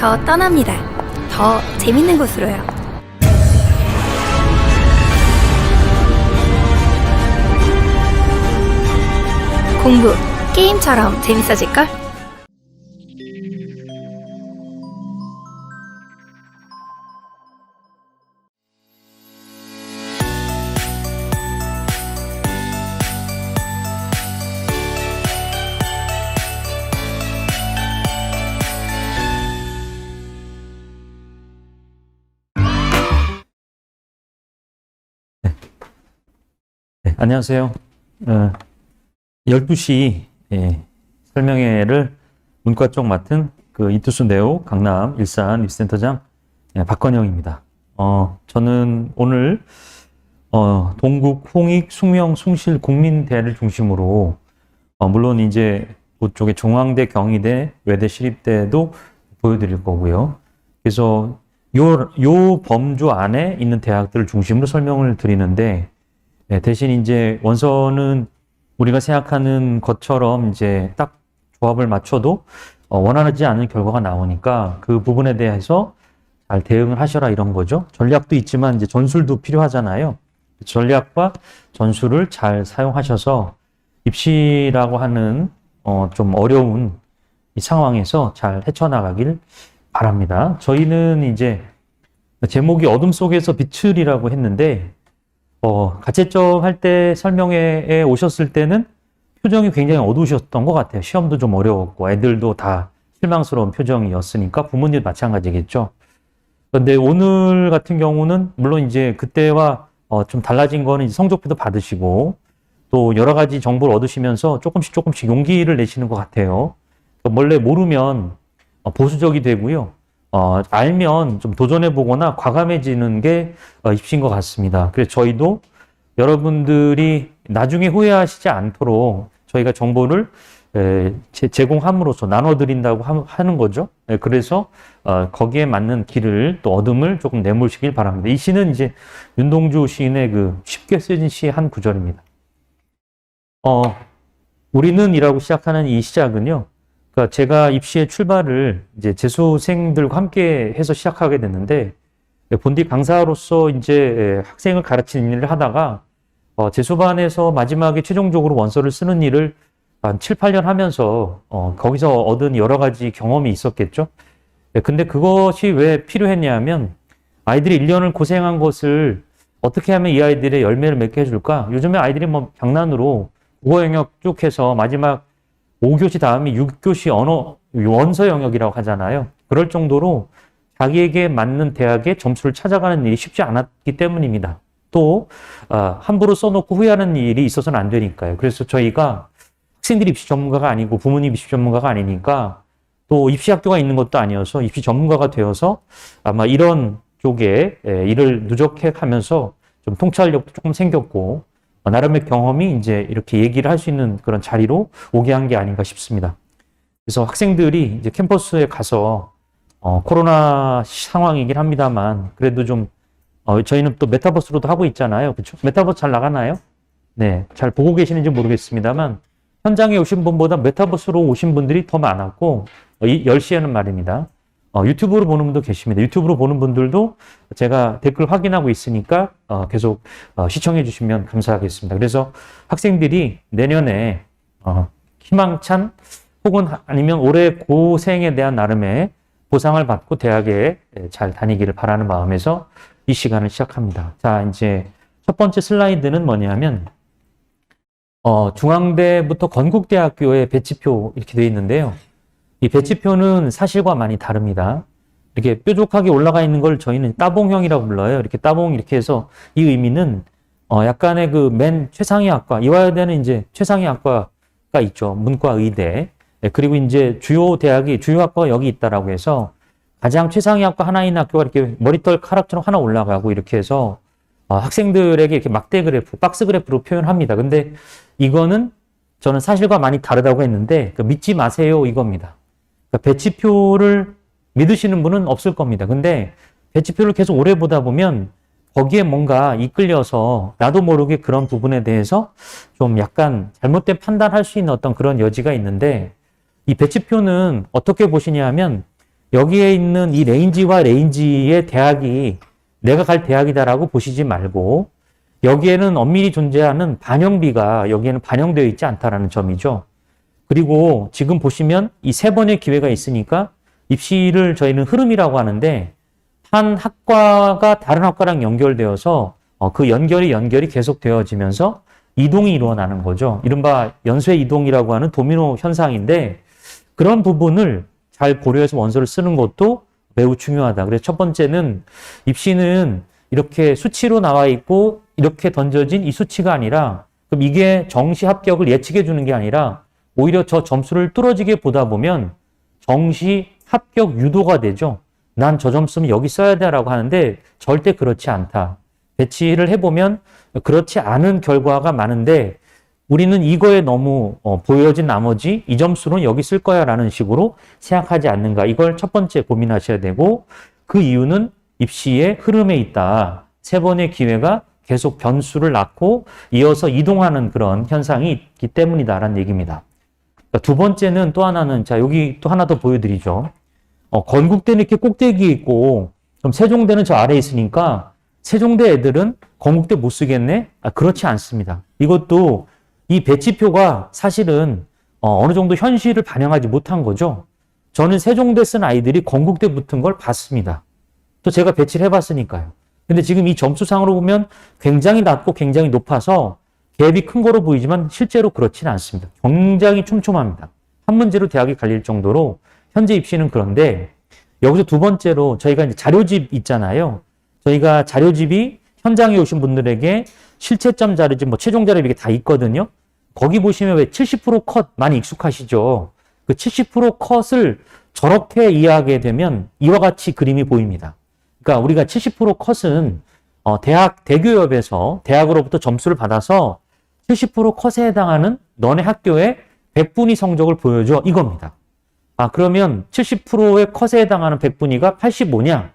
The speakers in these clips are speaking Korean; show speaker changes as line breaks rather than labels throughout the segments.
저 떠납니다. 더 재밌는 곳으로요. 공부, 게임처럼 재밌어질걸?
네, 안녕하세요. 12시 설명회를 문과 쪽 맡은 그 이투수 네오 강남 일산 리센터장 박건영입니다. 저는 오늘 동국, 홍익, 숭명, 숭실 국민대를 중심으로 물론 이제 그쪽에 중앙대, 경희대, 외대, 시립대도 보여드릴 거고요. 그래서 요 범주 안에 있는 대학들을 중심으로 설명을 드리는데 대신 이제 원서는 우리가 생각하는 것처럼 이제 딱 조합을 맞춰도 원하지 않은 결과가 나오니까 그 부분에 대해서 잘 대응을 하셔라 이런 거죠. 전략도 있지만 이제 전술도 필요하잖아요. 전략과 전술을 잘 사용하셔서 입시라고 하는 좀 어려운 이 상황에서 잘 헤쳐나가길 바랍니다. 저희는 이제 제목이 어둠 속에서 빛을이라고 했는데 가채점 할 때 설명회에 오셨을 때는 표정이 굉장히 어두우셨던 것 같아요. 시험도 좀 어려웠고 애들도 다 실망스러운 표정이었으니까 부모님도 마찬가지겠죠. 그런데 오늘 같은 경우는 물론 이제 그때와 좀 달라진 거는 이제 성적표도 받으시고 또 여러 가지 정보를 얻으시면서 조금씩 용기를 내시는 것 같아요. 원래 모르면 보수적이 되고요. 알면 좀 도전해보거나 과감해지는 게 입시인 것 같습니다. 그래서 저희도 여러분들이 나중에 후회하시지 않도록 저희가 정보를 제공함으로써 나눠드린다고 하는 거죠. 그래서 거기에 맞는 길을 또 어둠을 조금 내몰시길 바랍니다. 이 시는 이제 윤동주 시인의 그 쉽게 쓰여진 시의 한 구절입니다. 우리는 이라고 시작하는 이 시작은요. 그러니까 제가 입시의 출발을 이제 재수생들과 함께 해서 시작하게 됐는데 본디 강사로서 이제 학생을 가르치는 일을 하다가 재수반에서 마지막에 최종적으로 원서를 쓰는 일을 한 7, 8년 하면서 거기서 얻은 여러 가지 경험이 있었겠죠. 근데 그것이 왜 필요했냐면 아이들이 1년을 고생한 것을 어떻게 하면 이 아이들의 열매를 맺게 해줄까? 요즘에 아이들이 뭐 장난으로 국어 영역 쭉 해서 마지막 5교시 다음에 6교시 언어 원서 영역이라고 하잖아요. 그럴 정도로 자기에게 맞는 대학의 점수를 찾아가는 일이 쉽지 않았기 때문입니다. 또 함부로 써놓고 후회하는 일이 있어서는 안 되니까요. 그래서 저희가 학생들이 입시 전문가가 아니고 부모님 입시 전문가가 아니니까 또 입시학교가 있는 것도 아니어서 입시 전문가가 되어서 아마 이런 쪽에 일을 누적해 가면서 좀 통찰력도 조금 생겼고 나름의 경험이 이제 이렇게 얘기를 할 수 있는 그런 자리로 오게 한 게 아닌가 싶습니다. 그래서 학생들이 이제 캠퍼스에 가서 코로나 상황이긴 합니다만 그래도 좀 저희는 또 메타버스로도 하고 있잖아요. 그렇죠? 메타버스 잘 나가나요? 네, 잘 보고 계시는지 모르겠습니다만 현장에 오신 분보다 메타버스로 오신 분들이 더 많았고 10시에는 말입니다. 유튜브로 보는 분도 계십니다. 유튜브로 보는 분들도 제가 댓글 확인하고 있으니까 계속 시청해 주시면 감사하겠습니다. 그래서 학생들이 내년에 희망찬 혹은 아니면 올해 고생에 대한 나름의 보상을 받고 대학에 잘 다니기를 바라는 마음에서 이 시간을 시작합니다. 자, 이제 첫 번째 슬라이드는 뭐냐면 중앙대부터 건국대학교의 배치표 이렇게 되어 있는데요. 이 배치표는 사실과 많이 다릅니다. 이렇게 뾰족하게 올라가 있는 걸 저희는 따봉형이라고 불러요. 이렇게 따봉 이렇게 해서 이 의미는 약간의 그 맨 최상위 학과, 이화여대는 이제 최상위 학과가 있죠. 문과, 의대. 그리고 이제 주요 대학이, 주요 학과가 여기 있다라고 해서 가장 최상위 학과 하나 있는 학교가 이렇게 머리털 카락처럼 하나 올라가고 이렇게 해서 학생들에게 이렇게 막대 그래프, 박스 그래프로 표현합니다. 근데 이거는 저는 사실과 많이 다르다고 했는데 믿지 마세요 이겁니다. 그러니까 배치표를 믿으시는 분은 없을 겁니다. 근데 배치표를 계속 오래 보다 보면 거기에 뭔가 이끌려서 나도 모르게 그런 부분에 대해서 좀 약간 잘못된 판단할 수 있는 어떤 그런 여지가 있는데 이 배치표는 어떻게 보시냐 하면 여기에 있는 이 레인지와 레인지의 대학이 내가 갈 대학이다라고 보시지 말고 여기에는 엄밀히 존재하는 반영비가 여기에는 반영되어 있지 않다라는 점이죠. 그리고 지금 보시면 이 3번의 기회가 있으니까 입시를 저희는 흐름이라고 하는데 한 학과가 다른 학과랑 연결되어서 그 연결이 계속 되어지면서 이동이 일어나는 거죠. 이른바 연쇄 이동이라고 하는 도미노 현상인데 그런 부분을 잘 고려해서 원서를 쓰는 것도 매우 중요하다. 그래서 첫 번째는 입시는 이렇게 수치로 나와 있고 이렇게 던져진 이 수치가 아니라 그럼 이게 정시 합격을 예측해 주는 게 아니라 오히려 저 점수를 뚫어지게 보다 보면 정시 합격 유도가 되죠. 난 저 점수면 여기 써야 돼라고 하는데 절대 그렇지 않다. 배치를 해보면 그렇지 않은 결과가 많은데 우리는 이거에 너무 보여진 나머지 이 점수는 여기 쓸 거야 라는 식으로 생각하지 않는가. 이걸 첫 번째 고민하셔야 되고 그 이유는 입시의 흐름에 있다. 3번의 기회가 계속 변수를 낳고 이어서 이동하는 그런 현상이 있기 때문이다라는 얘기입니다. 두 번째는 또 하나는 자 여기 또 하나 더 보여드리죠. 건국대는 이렇게 꼭대기에 있고 그럼 세종대는 저 아래에 있으니까 세종대 애들은 건국대 못 쓰겠네? 그렇지 않습니다. 이것도 이 배치표가 사실은 어느 정도 현실을 반영하지 못한 거죠. 저는 세종대 쓴 아이들이 건국대 붙은 걸 봤습니다. 또 제가 배치를 해봤으니까요. 근데 지금 이 점수상으로 보면 굉장히 낮고 굉장히 높아서 갭이 큰 거로 보이지만 실제로 그렇지는 않습니다. 굉장히 촘촘합니다. 한 문제로 대학이 갈릴 정도로 현재 입시는 그런데 여기서 두 번째로 저희가 이제 자료집 있잖아요. 저희가 자료집이 현장에 오신 분들에게 실채점 자료집, 최종 자료집 이게 다 있거든요. 거기 보시면 왜 70% 컷 많이 익숙하시죠? 그 70% 컷을 저렇게 이해하게 되면 이와 같이 그림이 보입니다. 그러니까 우리가 70% 컷은 대학 대교협에서 대학으로부터 점수를 받아서 70% 컷에 해당하는 너네 학교의 100분위 성적을 보여줘 이겁니다. 그러면 70%의 컷에 해당하는 100분위가 85냐?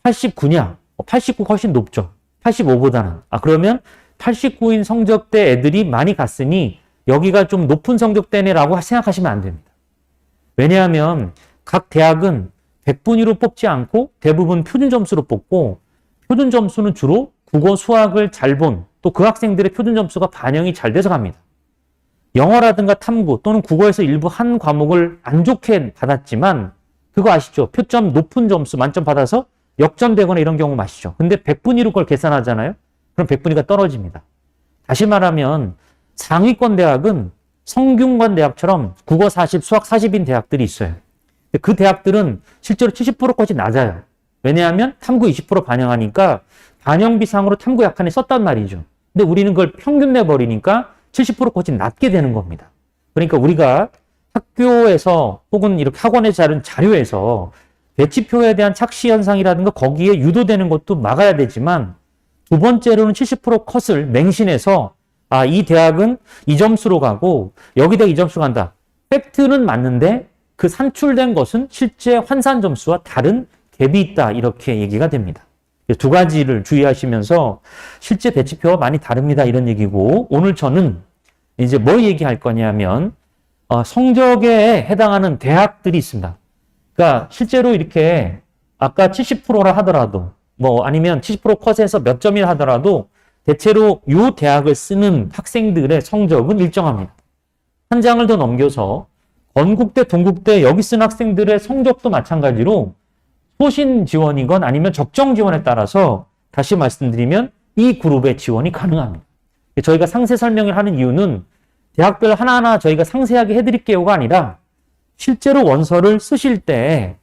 89냐? 89 훨씬 높죠. 85보다는. 그러면 89인 성적대 애들이 많이 갔으니 여기가 좀 높은 성적대네라고 생각하시면 안 됩니다. 왜냐하면 각 대학은 100분위로 뽑지 않고 대부분 표준 점수로 뽑고 표준 점수는 주로 국어, 수학을 잘 본 또 그 학생들의 표준 점수가 반영이 잘 돼서 갑니다. 영어라든가 탐구 또는 국어에서 일부 한 과목을 안 좋게 받았지만 그거 아시죠? 표점 높은 점수 만점 받아서 역전되거나 이런 경우 아시죠? 근데 100분위로 그걸 계산하잖아요? 그럼 100분위가 떨어집니다. 다시 말하면 상위권 대학은 성균관 대학처럼 국어 40, 수학 40인 대학들이 있어요. 그 대학들은 실제로 70% 컷이 낮아요. 왜냐하면 탐구 20% 반영하니까 반영비상으로 탐구 약한에 썼단 말이죠. 근데 우리는 그걸 평균 내버리니까 70% 컷이 낮게 되는 겁니다. 그러니까 우리가 학교에서 혹은 이렇게 학원에서 자른 자료에서 배치표에 대한 착시 현상이라든가 거기에 유도되는 것도 막아야 되지만 두 번째로는 70% 컷을 맹신해서 이 대학은 이 점수로 가고 여기다 이 점수로 간다. 팩트는 맞는데 그 산출된 것은 실제 환산 점수와 다른 갭이 있다. 이렇게 얘기가 됩니다. 두 가지를 주의하시면서 실제 배치표와 많이 다릅니다. 이런 얘기고 오늘 저는 이제 뭘 얘기할 거냐면 성적에 해당하는 대학들이 있습니다. 그러니까 실제로 이렇게 아까 70%라 하더라도 아니면 70% 컷에서 몇 점이라 하더라도 대체로 이 대학을 쓰는 학생들의 성적은 일정합니다. 한 장을 더 넘겨서 건국대, 동국대 여기 쓴 학생들의 성적도 마찬가지로 소신 지원이건 아니면 적정 지원에 따라서 다시 말씀드리면 이 그룹의 지원이 가능합니다. 저희가 상세 설명을 하는 이유는 대학별 하나하나 저희가 상세하게 해드릴게요가 아니라 실제로 원서를 쓰실 때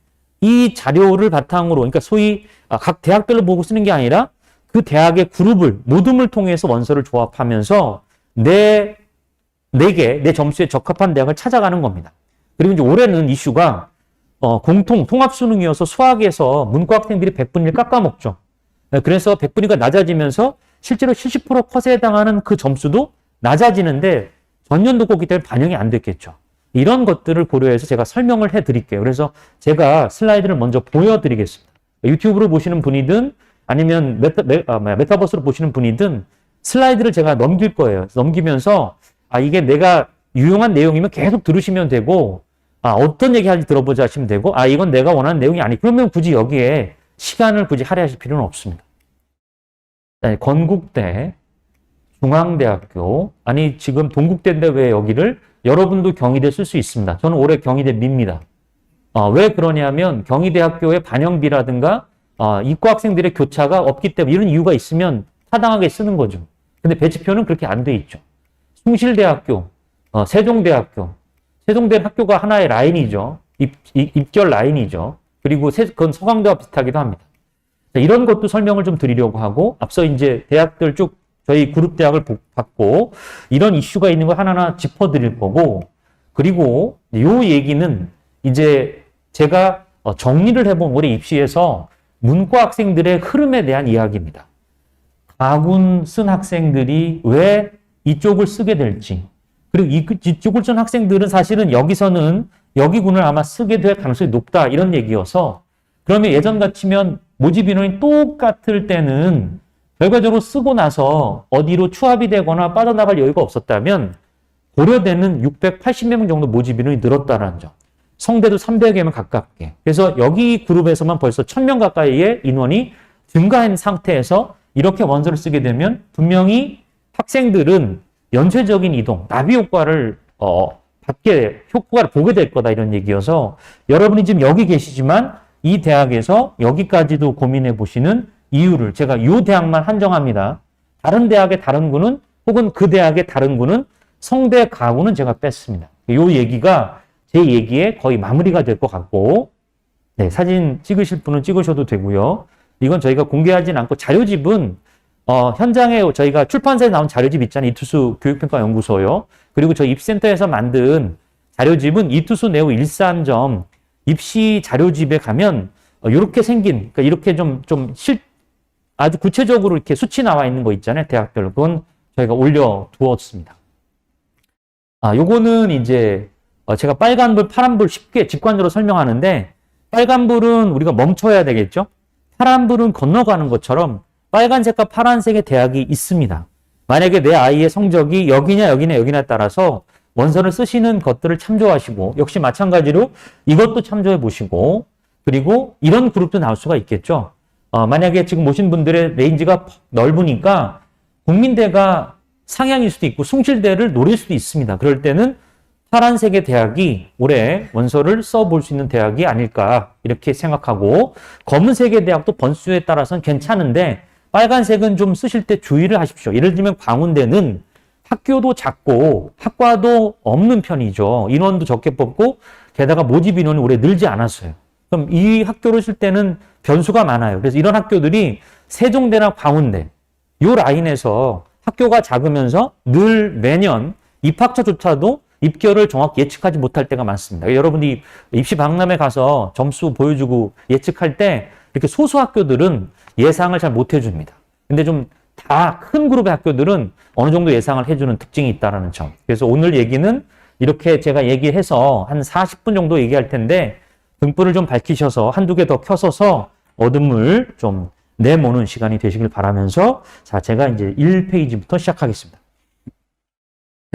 이 자료를 바탕으로 그러니까 소위 각 대학별로 보고 쓰는 게 아니라 그 대학의 그룹을 모둠을 통해서 원서를 조합하면서 내 점수에 적합한 대학을 찾아가는 겁니다. 그리고 이제 올해는 이슈가 공통 통합 수능이어서 수학에서 문과 학생들이 100분위를 깎아먹죠. 그래서 100분위가 낮아지면서 실제로 70% 컷에 해당하는 그 점수도 낮아지는데 전년도 거기 때문에 반영이 안 됐겠죠. 이런 것들을 고려해서 제가 설명을 해드릴게요. 그래서 제가 슬라이드를 먼저 보여드리겠습니다. 유튜브로 보시는 분이든 아니면 메타버스로 보시는 분이든 슬라이드를 제가 넘길 거예요. 넘기면서 이게 내가 유용한 내용이면 계속 들으시면 되고 어떤 얘기 하는지 들어보자 하시면 되고, 이건 내가 원하는 내용이 아니. 그러면 굳이 여기에 시간을 굳이 할애하실 필요는 없습니다. 건국대, 중앙대학교, 아니 지금 동국대인데 왜 여기를 여러분도 경희대 쓸 수 있습니다. 저는 올해 경희대 밉니다. 왜 그러냐면 경희대학교의 반영비라든가 이과 학생들의 교차가 없기 때문에 이런 이유가 있으면 타당하게 쓰는 거죠. 근데 배치표는 그렇게 안 돼 있죠. 숭실대학교, 세종대학교, 세종대학교가 하나의 라인이죠. 입결 라인이죠. 그리고 그건 서강대와 비슷하기도 합니다. 자, 이런 것도 설명을 좀 드리려고 하고 앞서 이제 대학들 쭉 저희 그룹 대학을 받고 이런 이슈가 있는 걸 하나하나 짚어드릴 거고 그리고 요 얘기는 이제 제가 정리를 해본 올해 입시에서 문과 학생들의 흐름에 대한 이야기입니다. 가군 쓴 학생들이 왜 이쪽을 쓰게 될지 그리고 이쪽을 쓴 학생들은 사실은 여기서는 여기군을 아마 쓰게 될 가능성이 높다 이런 얘기여서 그러면 예전 같으면 모집 인원이 똑같을 때는 결과적으로 쓰고 나서 어디로 추합이 되거나 빠져나갈 여유가 없었다면 고려대는 680명 정도 모집 인원이 늘었다는 점. 성대도 300여명 가깝게. 그래서 여기 그룹에서만 벌써 1000명 가까이의 인원이 증가한 상태에서 이렇게 원서를 쓰게 되면 분명히 학생들은 연쇄적인 이동, 나비 효과를 효과를 보게 될 거다 이런 얘기여서 여러분이 지금 여기 계시지만 이 대학에서 여기까지도 고민해 보시는 이유를 제가 이 대학만 한정합니다. 다른 대학의 다른 구는 혹은 그 대학의 다른 구는 성대 가구는 제가 뺐습니다. 이 얘기가 제 얘기에 거의 마무리가 될 것 같고 네, 사진 찍으실 분은 찍으셔도 되고요. 이건 저희가 공개하진 않고 자료집은 현장에 저희가 출판사에 나온 자료집 있잖아요. 이투수 교육평가연구소요. 그리고 저희 입센터에서 만든 자료집은 이투수 네오 일산점 입시 자료집에 가면 이렇게 생긴 그러니까 이렇게 아주 구체적으로 이렇게 수치 나와 있는 거 있잖아요. 대학별 그건 저희가 올려두었습니다. 요거는 이제 제가 빨간불, 파란불 쉽게 직관적으로 설명하는데 빨간불은 우리가 멈춰야 되겠죠. 파란불은 건너가는 것처럼 빨간색과 파란색의 대학이 있습니다. 만약에 내 아이의 성적이 여기냐에 따라서 원서를 쓰시는 것들을 참조하시고 역시 마찬가지로 이것도 참조해 보시고 그리고 이런 그룹도 나올 수가 있겠죠. 만약에 지금 오신 분들의 레인지가 넓으니까 국민대가 상향일 수도 있고 숭실대를 노릴 수도 있습니다. 그럴 때는 파란색의 대학이 올해 원서를 써볼 수 있는 대학이 아닐까 이렇게 생각하고 검은색의 대학도 번수에 따라서는 괜찮은데 빨간색은 좀 쓰실 때 주의를 하십시오. 예를 들면 광운대는 학교도 작고 학과도 없는 편이죠. 인원도 적게 뽑고 게다가 모집 인원이 올해 늘지 않았어요. 그럼 이 학교를 쓸 때는 변수가 많아요. 그래서 이런 학교들이 세종대나 광운대 이 라인에서 학교가 작으면서 늘 매년 입학처조차도 입결을 정확히 예측하지 못할 때가 많습니다. 여러분이 입시 박람회 가서 점수 보여주고 예측할 때 이렇게 소수 학교들은 예상을 잘 못 해줍니다. 근데 좀 다 큰 그룹의 학교들은 어느 정도 예상을 해주는 특징이 있다는 점. 그래서 오늘 얘기는 이렇게 제가 얘기해서 한 40분 정도 얘기할 텐데 등불을 좀 밝히셔서 한두 개 더 켜서서 어둠을 좀 내모는 시간이 되시길 바라면서 자, 제가 이제 1페이지부터 시작하겠습니다.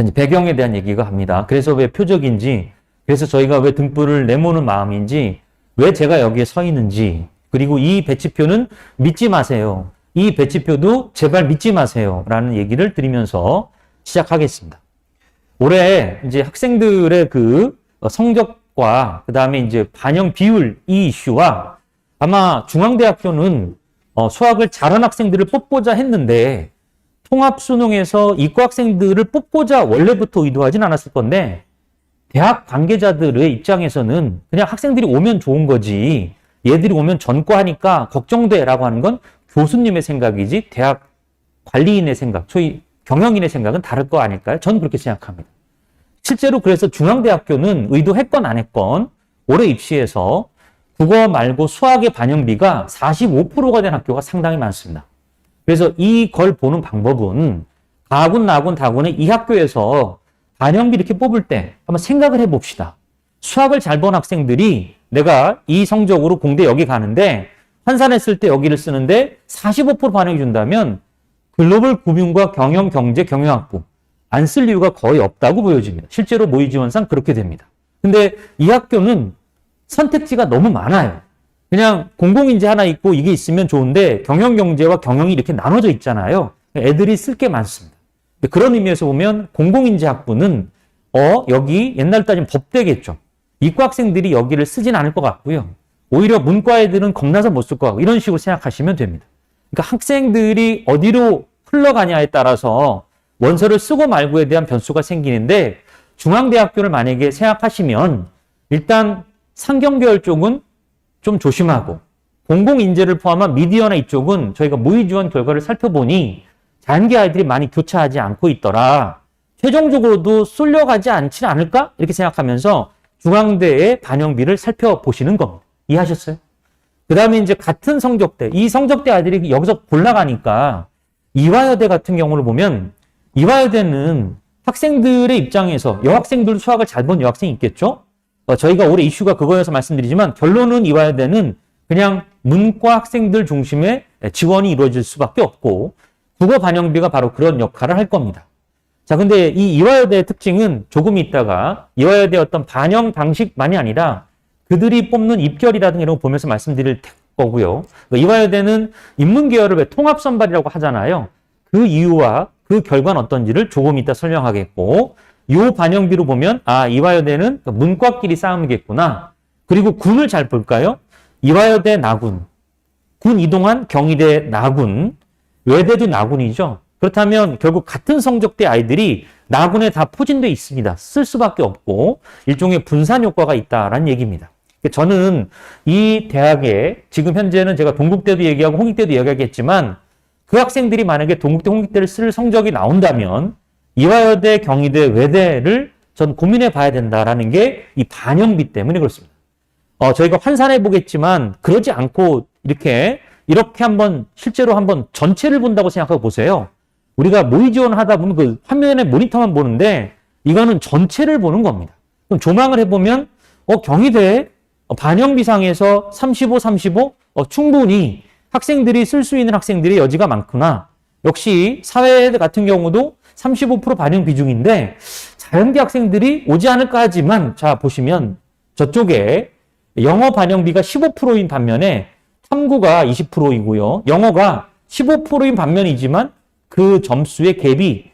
이제 배경에 대한 얘기가 합니다. 그래서 왜 표적인지, 그래서 저희가 왜 등불을 내모는 마음인지, 왜 제가 여기에 서 있는지, 그리고 이 배치표는 믿지 마세요. 이 배치표도 제발 믿지 마세요. 라는 얘기를 드리면서 시작하겠습니다. 올해 이제 학생들의 그 성적과 그 다음에 이제 반영 비율 이 이슈와 아마 중앙대학교는 수학을 잘한 학생들을 뽑고자 했는데 통합수능에서 이과 학생들을 뽑고자 원래부터 의도하진 않았을 건데 대학 관계자들의 입장에서는 그냥 학생들이 오면 좋은 거지 얘들이 오면 전과하니까 걱정돼라고 하는 건 교수님의 생각이지 대학 관리인의 생각, 소위 경영인의 생각은 다를 거 아닐까요? 저는 그렇게 생각합니다. 실제로 그래서 중앙대학교는 의도했건 안 했건 올해 입시에서 국어 말고 수학의 반영비가 45%가 된 학교가 상당히 많습니다. 그래서 이걸 보는 방법은 가군, 나군, 다군의 이 학교에서 반영비 이렇게 뽑을 때 한번 생각을 해봅시다. 수학을 잘 본 학생들이 내가 이 성적으로 공대 여기 가는데 환산했을 때 여기를 쓰는데 45% 반영해 준다면 글로벌 금융과 경영, 경제, 경영학부 안 쓸 이유가 거의 없다고 보여집니다. 실제로 모의 지원상 그렇게 됩니다. 근데 이 학교는 선택지가 너무 많아요. 그냥 공공인재 하나 있고 이게 있으면 좋은데 경영경제와 경영이 이렇게 나눠져 있잖아요. 애들이 쓸 게 많습니다. 그런 의미에서 보면 공공인재 학부는 여기 옛날 따지면 법대겠죠. 이과 학생들이 여기를 쓰진 않을 것 같고요. 오히려 문과 애들은 겁나서 못 쓸 것 같고 이런 식으로 생각하시면 됩니다. 그러니까 학생들이 어디로 흘러가냐에 따라서 원서를 쓰고 말고에 대한 변수가 생기는데 중앙대학교를 만약에 생각하시면 일단 상경계열 쪽은 좀 조심하고 공공인재를 포함한 미디어나 이쪽은 저희가 모의 지원 결과를 살펴보니 자연계 아이들이 많이 교차하지 않고 있더라. 최종적으로도 쏠려가지 않지 않을까? 이렇게 생각하면서 중앙대의 반영비를 살펴보시는 겁니다. 이해하셨어요? 그 다음에 이제 같은 성적대, 이 성적대 아이들이 여기서 골라가니까 이화여대 같은 경우를 보면 이화여대는 학생들의 입장에서 여학생들 수학을 잘 본 여학생이 있겠죠? 저희가 올해 이슈가 그거여서 말씀드리지만 결론은 이화여대는 그냥 문과 학생들 중심의 지원이 이루어질 수밖에 없고 국어 반영비가 바로 그런 역할을 할 겁니다. 자, 근데 이 이화여대의 특징은 조금 있다가 이화여대의 어떤 반영 방식만이 아니라 그들이 뽑는 입결이라든가 이런 거 보면서 말씀드릴 거고요. 이화여대는 인문계열을 왜 통합선발이라고 하잖아요. 그 이유와 그 결과는 어떤지를 조금 이따 설명하겠고 요 반영비로 보면 이화여대는 문과끼리 싸움이겠구나. 그리고 군을 잘 볼까요? 이화여대 나군, 군 이동한 경희대 나군, 외대도 나군이죠. 그렇다면 결국 같은 성적대 아이들이 나군에 다 포진되어 있습니다. 쓸 수밖에 없고 일종의 분산 효과가 있다라는 얘기입니다. 저는 이 대학에 지금 현재는 제가 동국대도 얘기하고 홍익대도 얘기하겠지만 그 학생들이 만약에 동국대, 홍익대를 쓸 성적이 나온다면 이화여대, 경희대, 외대를 전 고민해 봐야 된다라는 게 이 반영비 때문에 그렇습니다. 저희가 환산해 보겠지만 그러지 않고 이렇게 한번 실제로 한번 전체를 본다고 생각하고 보세요. 우리가 모의 지원하다 보면 그 화면에 모니터만 보는데 이거는 전체를 보는 겁니다. 그럼 조망을 해보면 경희대 반영비상에서 35, 35 충분히 학생들이 쓸 수 있는 학생들의 여지가 많구나. 역시 사회 같은 경우도 35% 반영 비중인데 자연계 학생들이 오지 않을까 하지만 자 보시면 저쪽에 영어 반영비가 15%인 반면에 탐구가 20%이고요. 영어가 15%인 반면이지만 그 점수의 갭이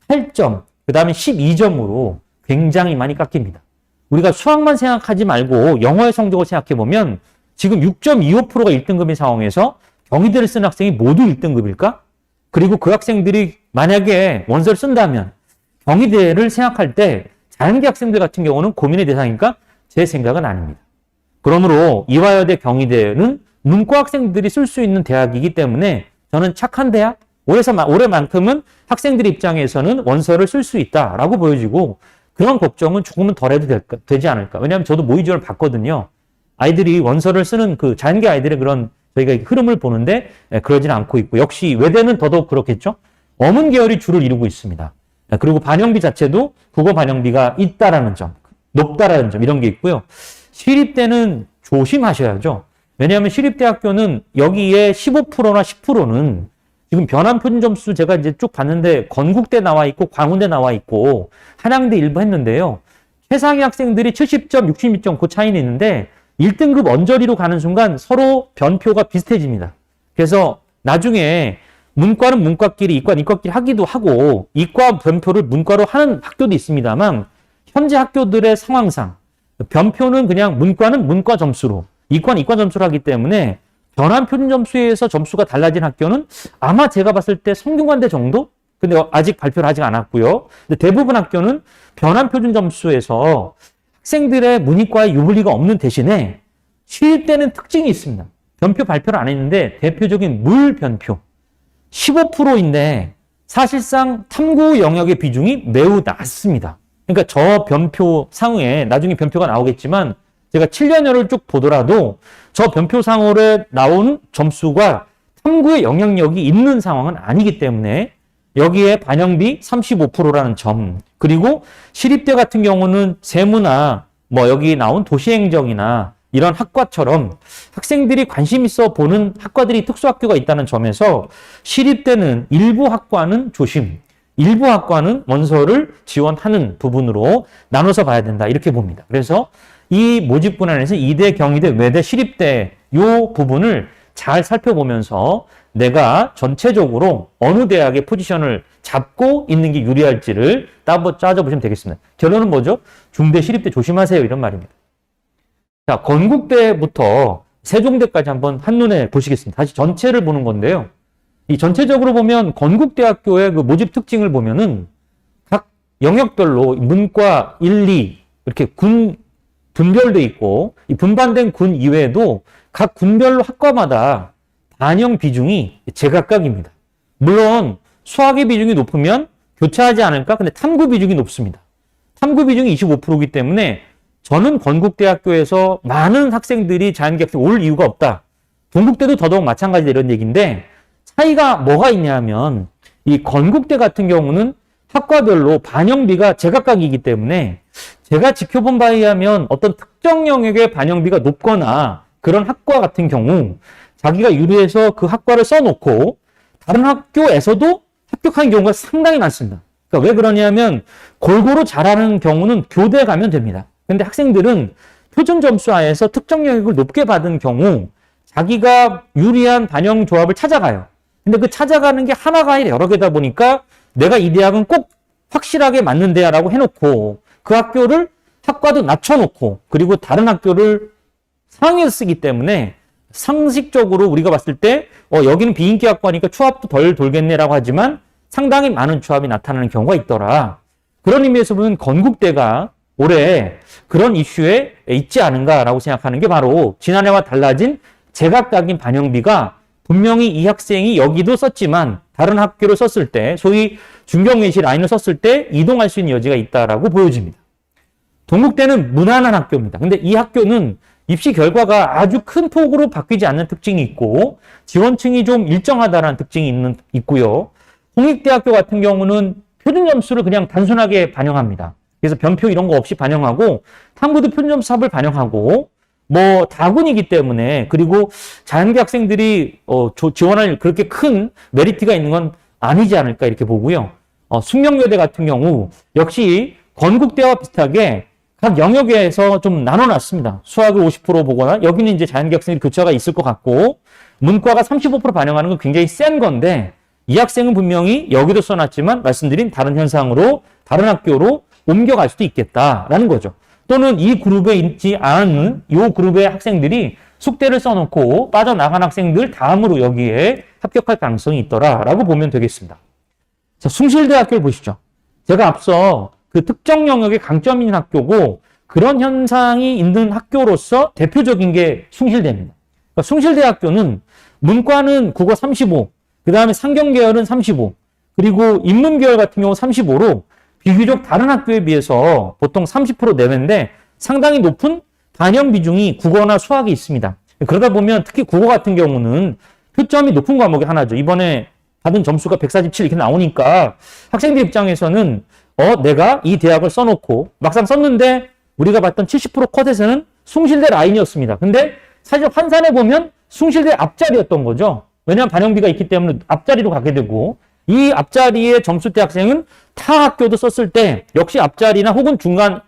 8점, 그 다음에 12점으로 굉장히 많이 깎입니다. 우리가 수학만 생각하지 말고 영어의 성적을 생각해보면 지금 6.25%가 1등급인 상황에서 경희대를 쓰는 학생이 모두 1등급일까? 그리고 그 학생들이 만약에 원서를 쓴다면 경희대를 생각할 때 자연계 학생들 같은 경우는 고민의 대상인가? 제 생각은 아닙니다. 그러므로 이화여대 경희대는 문과 학생들이 쓸 수 있는 대학이기 때문에 저는 착한 대학, 올해만큼은 학생들 입장에서는 원서를 쓸 수 있다라고 보여지고 그런 걱정은 조금은 덜 해도 되지 않을까. 왜냐하면 저도 모의 지원을 봤거든요. 아이들이 원서를 쓰는 그 자연계 아이들의 그런 저희가 흐름을 보는데 그러진 않고 있고 역시 외대는 더더욱 그렇겠죠. 어문 계열이 주를 이루고 있습니다. 그리고 반영비 자체도 국어 반영비가 있다라는 점, 높다라는 점 이런 게 있고요. 시립대는 조심하셔야죠. 왜냐하면 시립대학교는 여기에 15%나 10%는 지금 변환 표준 점수 제가 이제 쭉 봤는데 건국대 나와 있고 광운대 나와 있고 한양대 일부 했는데요. 최상위 학생들이 70점, 62점 그 차이는 있는데 1등급 언저리로 가는 순간 서로 변표가 비슷해집니다. 그래서 나중에 문과는 문과끼리, 이과는 이과끼리 하기도 하고 이과 변표를 문과로 하는 학교도 있습니다만 현재 학교들의 상황상 변표는 그냥 문과는 문과 점수로, 이과는 이과 점수로 하기 때문에 변환 표준 점수에서 점수가 달라진 학교는 아마 제가 봤을 때 성균관대 정도? 근데 아직 발표를 하지 않았고요. 근데 대부분 학교는 변환 표준 점수에서 학생들의 문이과에 유불리가 없는 대신에 시립대는 특징이 있습니다. 변표 발표를 안 했는데 대표적인 물 변표 15%인데 사실상 탐구 영역의 비중이 매우 낮습니다. 그러니까 저 변표 상에 나중에 변표가 나오겠지만 제가 7년여를 쭉 보더라도 저 변표 상으로 나온 점수가 탐구의 영향력이 있는 상황은 아니기 때문에 여기에 반영비 35%라는 점, 그리고 시립대 같은 경우는 세무나 여기 나온 도시행정이나 이런 학과처럼 학생들이 관심 있어 보는 학과들이 특수학교가 있다는 점에서 시립대는 일부 학과는 조심, 일부 학과는 원서를 지원하는 부분으로 나눠서 봐야 된다. 이렇게 봅니다. 그래서 이 모집군 안에서 이대, 경희대, 외대, 시립대 요 부분을 잘 살펴보면서 내가 전체적으로 어느 대학의 포지션을 잡고 있는 게 유리할지를 따져보시면 되겠습니다. 결론은 뭐죠? 중대, 시립대 조심하세요. 이런 말입니다. 자, 건국대부터 세종대까지 한번 한눈에 보시겠습니다. 다시 전체를 보는 건데요. 이 전체적으로 보면 건국대학교의 그 모집 특징을 보면은 각 영역별로 문과 1, 2 이렇게 군 분별돼 있고 이 분반된 군 이외에도 각 군별로 학과마다 반영 비중이 제각각입니다. 물론 수학의 비중이 높으면 교차하지 않을까? 근데 탐구 비중이 높습니다. 탐구 비중이 25%이기 때문에 저는 건국대학교에서 많은 학생들이 자연계학생 올 이유가 없다. 동국대도 더더욱 마찬가지다 이런 얘기인데 차이가 뭐가 있냐 하면 이 건국대 같은 경우는 학과별로 반영비가 제각각이기 때문에 제가 지켜본 바에 의하면 어떤 특정 영역의 반영비가 높거나 그런 학과 같은 경우 자기가 유리해서 그 학과를 써놓고 다른 학교에서도 합격하는 경우가 상당히 많습니다. 그러니까 왜 그러냐면 골고루 잘하는 경우는 교대에 가면 됩니다. 근데 학생들은 표준 점수하에서 특정 영역을 높게 받은 경우 자기가 유리한 반영 조합을 찾아가요. 근데 그 찾아가는 게 하나가 아니라 여러 개다 보니까 내가 이 대학은 꼭 확실하게 맞는 대학이라고 해놓고 그 학교를 학과도 낮춰놓고 그리고 다른 학교를 상위에서 쓰기 때문에 상식적으로 우리가 봤을 때 여기는 비인기 학과니까 추합도 덜 돌겠네라고 하지만 상당히 많은 추합이 나타나는 경우가 있더라. 그런 의미에서 보면 건국대가 올해 그런 이슈에 있지 않은가라고 생각하는 게 바로 지난해와 달라진 제각각인 반영비가 분명히 이 학생이 여기도 썼지만 다른 학교를 썼을 때 소위 중경외시 라인을 썼을 때 이동할 수 있는 여지가 있다라고 보여집니다. 동국대는 무난한 학교입니다. 근데 이 학교는 입시 결과가 아주 큰 폭으로 바뀌지 않는 특징이 있고 지원층이 좀 일정하다는 특징이 있고요. 홍익대학교 같은 경우는 표준 점수를 그냥 단순하게 반영합니다. 그래서 변표 이런 거 없이 반영하고 탐구도 표준 점수 합을 반영하고 뭐 다군이기 때문에 그리고 자연계 학생들이 지원할 그렇게 큰 메리트가 있는 건 아니지 않을까 이렇게 보고요. 숙명여대 같은 경우 역시 건국대와 비슷하게 각 영역에서 좀 나눠놨습니다. 수학을 50% 보거나 여기는 이제 자연계 학생들이 교차가 있을 것 같고 문과가 35% 반영하는 건 굉장히 센 건데 이 학생은 분명히 여기도 써놨지만 말씀드린 다른 현상으로 다른 학교로 옮겨갈 수도 있겠다라는 거죠. 또는 이 그룹에 있지 않은 이 그룹의 학생들이 숙대를 써놓고 빠져나간 학생들 다음으로 여기에 합격할 가능성이 있더라라고 보면 되겠습니다. 자, 숭실대학교를 보시죠. 제가 앞서 그 특정 영역에 강점이 있는 학교고 그런 현상이 있는 학교로서 대표적인 게 숭실대입니다. 그러니까 숭실대학교는 문과는 국어 35, 그 다음에 상경계열은 35, 그리고 인문계열 같은 경우 35로 비교적 다른 학교에 비해서 보통 30% 내외인데 상당히 높은 반영 비중이 국어나 수학이 있습니다. 그러다 보면 특히 국어 같은 경우는 표점이 높은 과목이 하나죠. 이번에 받은 점수가 147 이렇게 나오니까 학생들 입장에서는 내가 이 대학을 써놓고 막상 썼는데 우리가 봤던 70% 컷에서는 숭실대 라인이었습니다. 근데 사실 환산해 보면 숭실대 앞자리였던 거죠. 왜냐하면 반영비가 있기 때문에 앞자리로 가게 되고 이 앞자리의 점수대 학생은 타 학교도 썼을 때 역시 앞자리나 혹은 중간에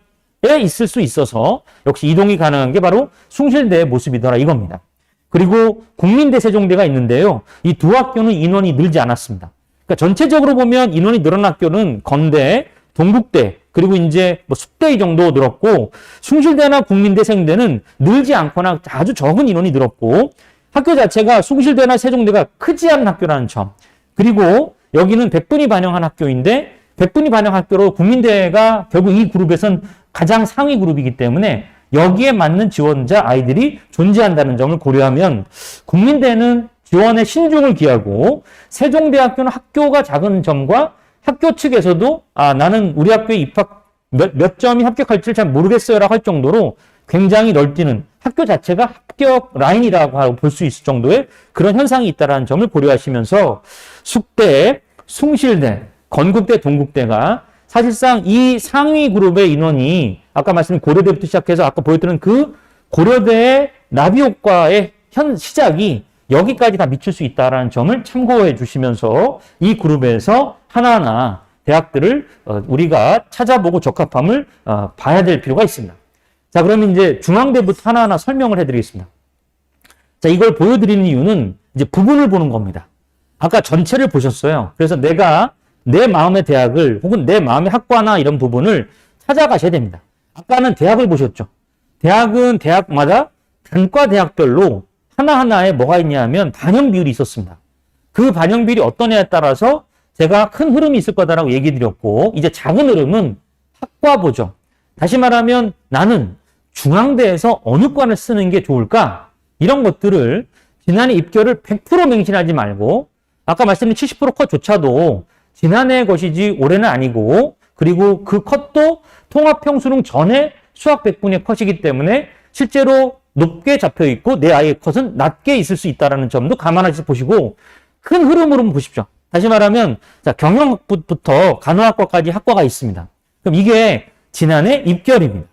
있을 수 있어서 역시 이동이 가능한 게 바로 숭실대의 모습이더라 이겁니다. 그리고 국민대 세종대가 있는데요. 이 두 학교는 인원이 늘지 않았습니다. 그러니까 전체적으로 보면 인원이 늘어난 학교는 건대, 동국대, 그리고 이제 뭐 숙대 이 정도 늘었고 숭실대나 국민대, 세종대는 늘지 않거나 아주 적은 인원이 늘었고 학교 자체가 숭실대나 세종대가 크지 않은 학교라는 점. 그리고 여기는 100분이 반영한 학교인데 100분이 반영 학교로 국민대가 결국 이 그룹에선 가장 상위 그룹이기 때문에 여기에 맞는 지원자 아이들이 존재한다는 점을 고려하면 국민대는 지원에 신중을 기하고 세종대학교는 학교가 작은 점과 학교 측에서도 나는 우리 학교에 입학 몇 점이 합격할지를 잘 모르겠어요라고 할 정도로 굉장히 널뛰는 학교 자체가 합격 라인이라고 볼 수 있을 정도의 그런 현상이 있다는 점을 고려하시면서 숙대, 숭실대, 건국대, 동국대가 사실상 이 상위 그룹의 인원이 아까 말씀드린 고려대부터 시작해서 아까 보여드린 그 고려대의 나비 효과의 시작이 여기까지 다 미칠 수 있다는 점을 참고해 주시면서 이 그룹에서 하나하나 대학들을 우리가 찾아보고 적합함을 봐야 될 필요가 있습니다. 자, 그러면 이제 중앙대부터 하나하나 설명을 해드리겠습니다. 자, 이걸 보여드리는 이유는 이제 부분을 보는 겁니다. 아까 전체를 보셨어요. 그래서 내가 내 마음의 대학을 혹은 내 마음의 학과나 이런 부분을 찾아가셔야 됩니다. 아까는 대학을 보셨죠. 대학은 대학마다 단과 대학별로 하나하나에 뭐가 있냐 하면 반영 비율이 있었습니다. 그 반영 비율이 어떠냐에 따라서 제가 큰 흐름이 있을 거다라고 얘기 드렸고, 이제 작은 흐름은 학과 보죠. 다시 말하면 나는 중앙대에서 어느 과를 쓰는 게 좋을까? 이런 것들을 지난해 입결을 100% 맹신하지 말고, 아까 말씀드린 70% 컷조차도 지난해 것이지 올해는 아니고, 그리고 그 컷도 통합평수능 전에 수학 100분의 컷이기 때문에 실제로 높게 잡혀 있고 내 아이의 컷은 낮게 있을 수 있다는 점도 감안하셔서 보시고, 큰 흐름으로 보십시오. 다시 말하면 자, 경영학부터 간호학과까지 학과가 있습니다. 그럼 이게 지난해 입결입니다.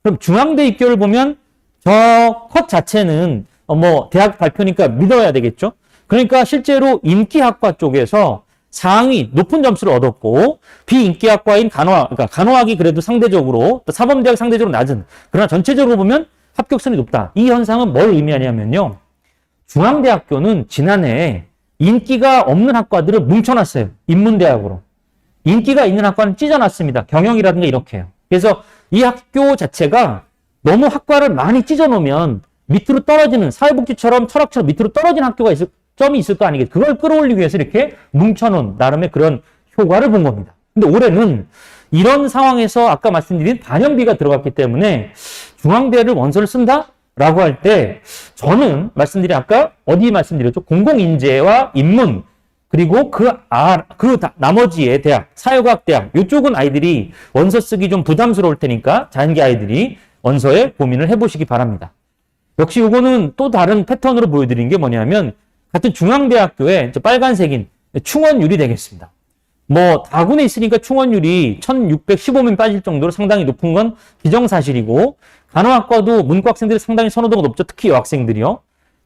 그럼 중앙대 입결을 보면 저 컷 자체는 뭐 대학 발표니까 믿어야 되겠죠. 그러니까 실제로 인기학과 쪽에서 상위 높은 점수를 얻었고, 비인기학과인 간호학, 그러니까 간호학이 그래도 상대적으로 또 사범대학 상대적으로 낮은, 그러나 전체적으로 보면 합격선이 높다. 이 현상은 뭘 의미하냐면요, 중앙대학교는 지난해 인기가 없는 학과들을 뭉쳐놨어요. 인문대학으로. 인기가 있는 학과는 찢어놨습니다. 경영이라든가 이렇게요. 그래서 이 학교 자체가 너무 학과를 많이 찢어놓으면 밑으로 떨어지는, 사회복지처럼 철학처럼 밑으로 떨어지는 학교가 점이 있을 거 아니겠어요. 그걸 끌어올리기 위해서 이렇게 뭉쳐놓은 나름의 그런 효과를 본 겁니다. 근데 올해는 이런 상황에서 아까 말씀드린 반영비가 들어갔기 때문에 중앙대를 원서를 쓴다? 라고 할 때 저는 말씀드린 아까 어디 말씀드렸죠? 공공인재와 인문, 그리고 나머지의 대학, 사회과학 대학, 이쪽은 아이들이 원서 쓰기 좀 부담스러울 테니까 자연계 아이들이 원서에 고민을 해보시기 바랍니다. 역시 이거는 또 다른 패턴으로 보여드린 게 뭐냐면, 같은 중앙대학교에 빨간색인 충원율이 되겠습니다. 뭐 다군에 있으니까 충원율이 1615명 빠질 정도로 상당히 높은 건 기정사실이고, 간호학과도 문과 학생들이 상당히 선호도가 높죠. 특히 여학생들이요.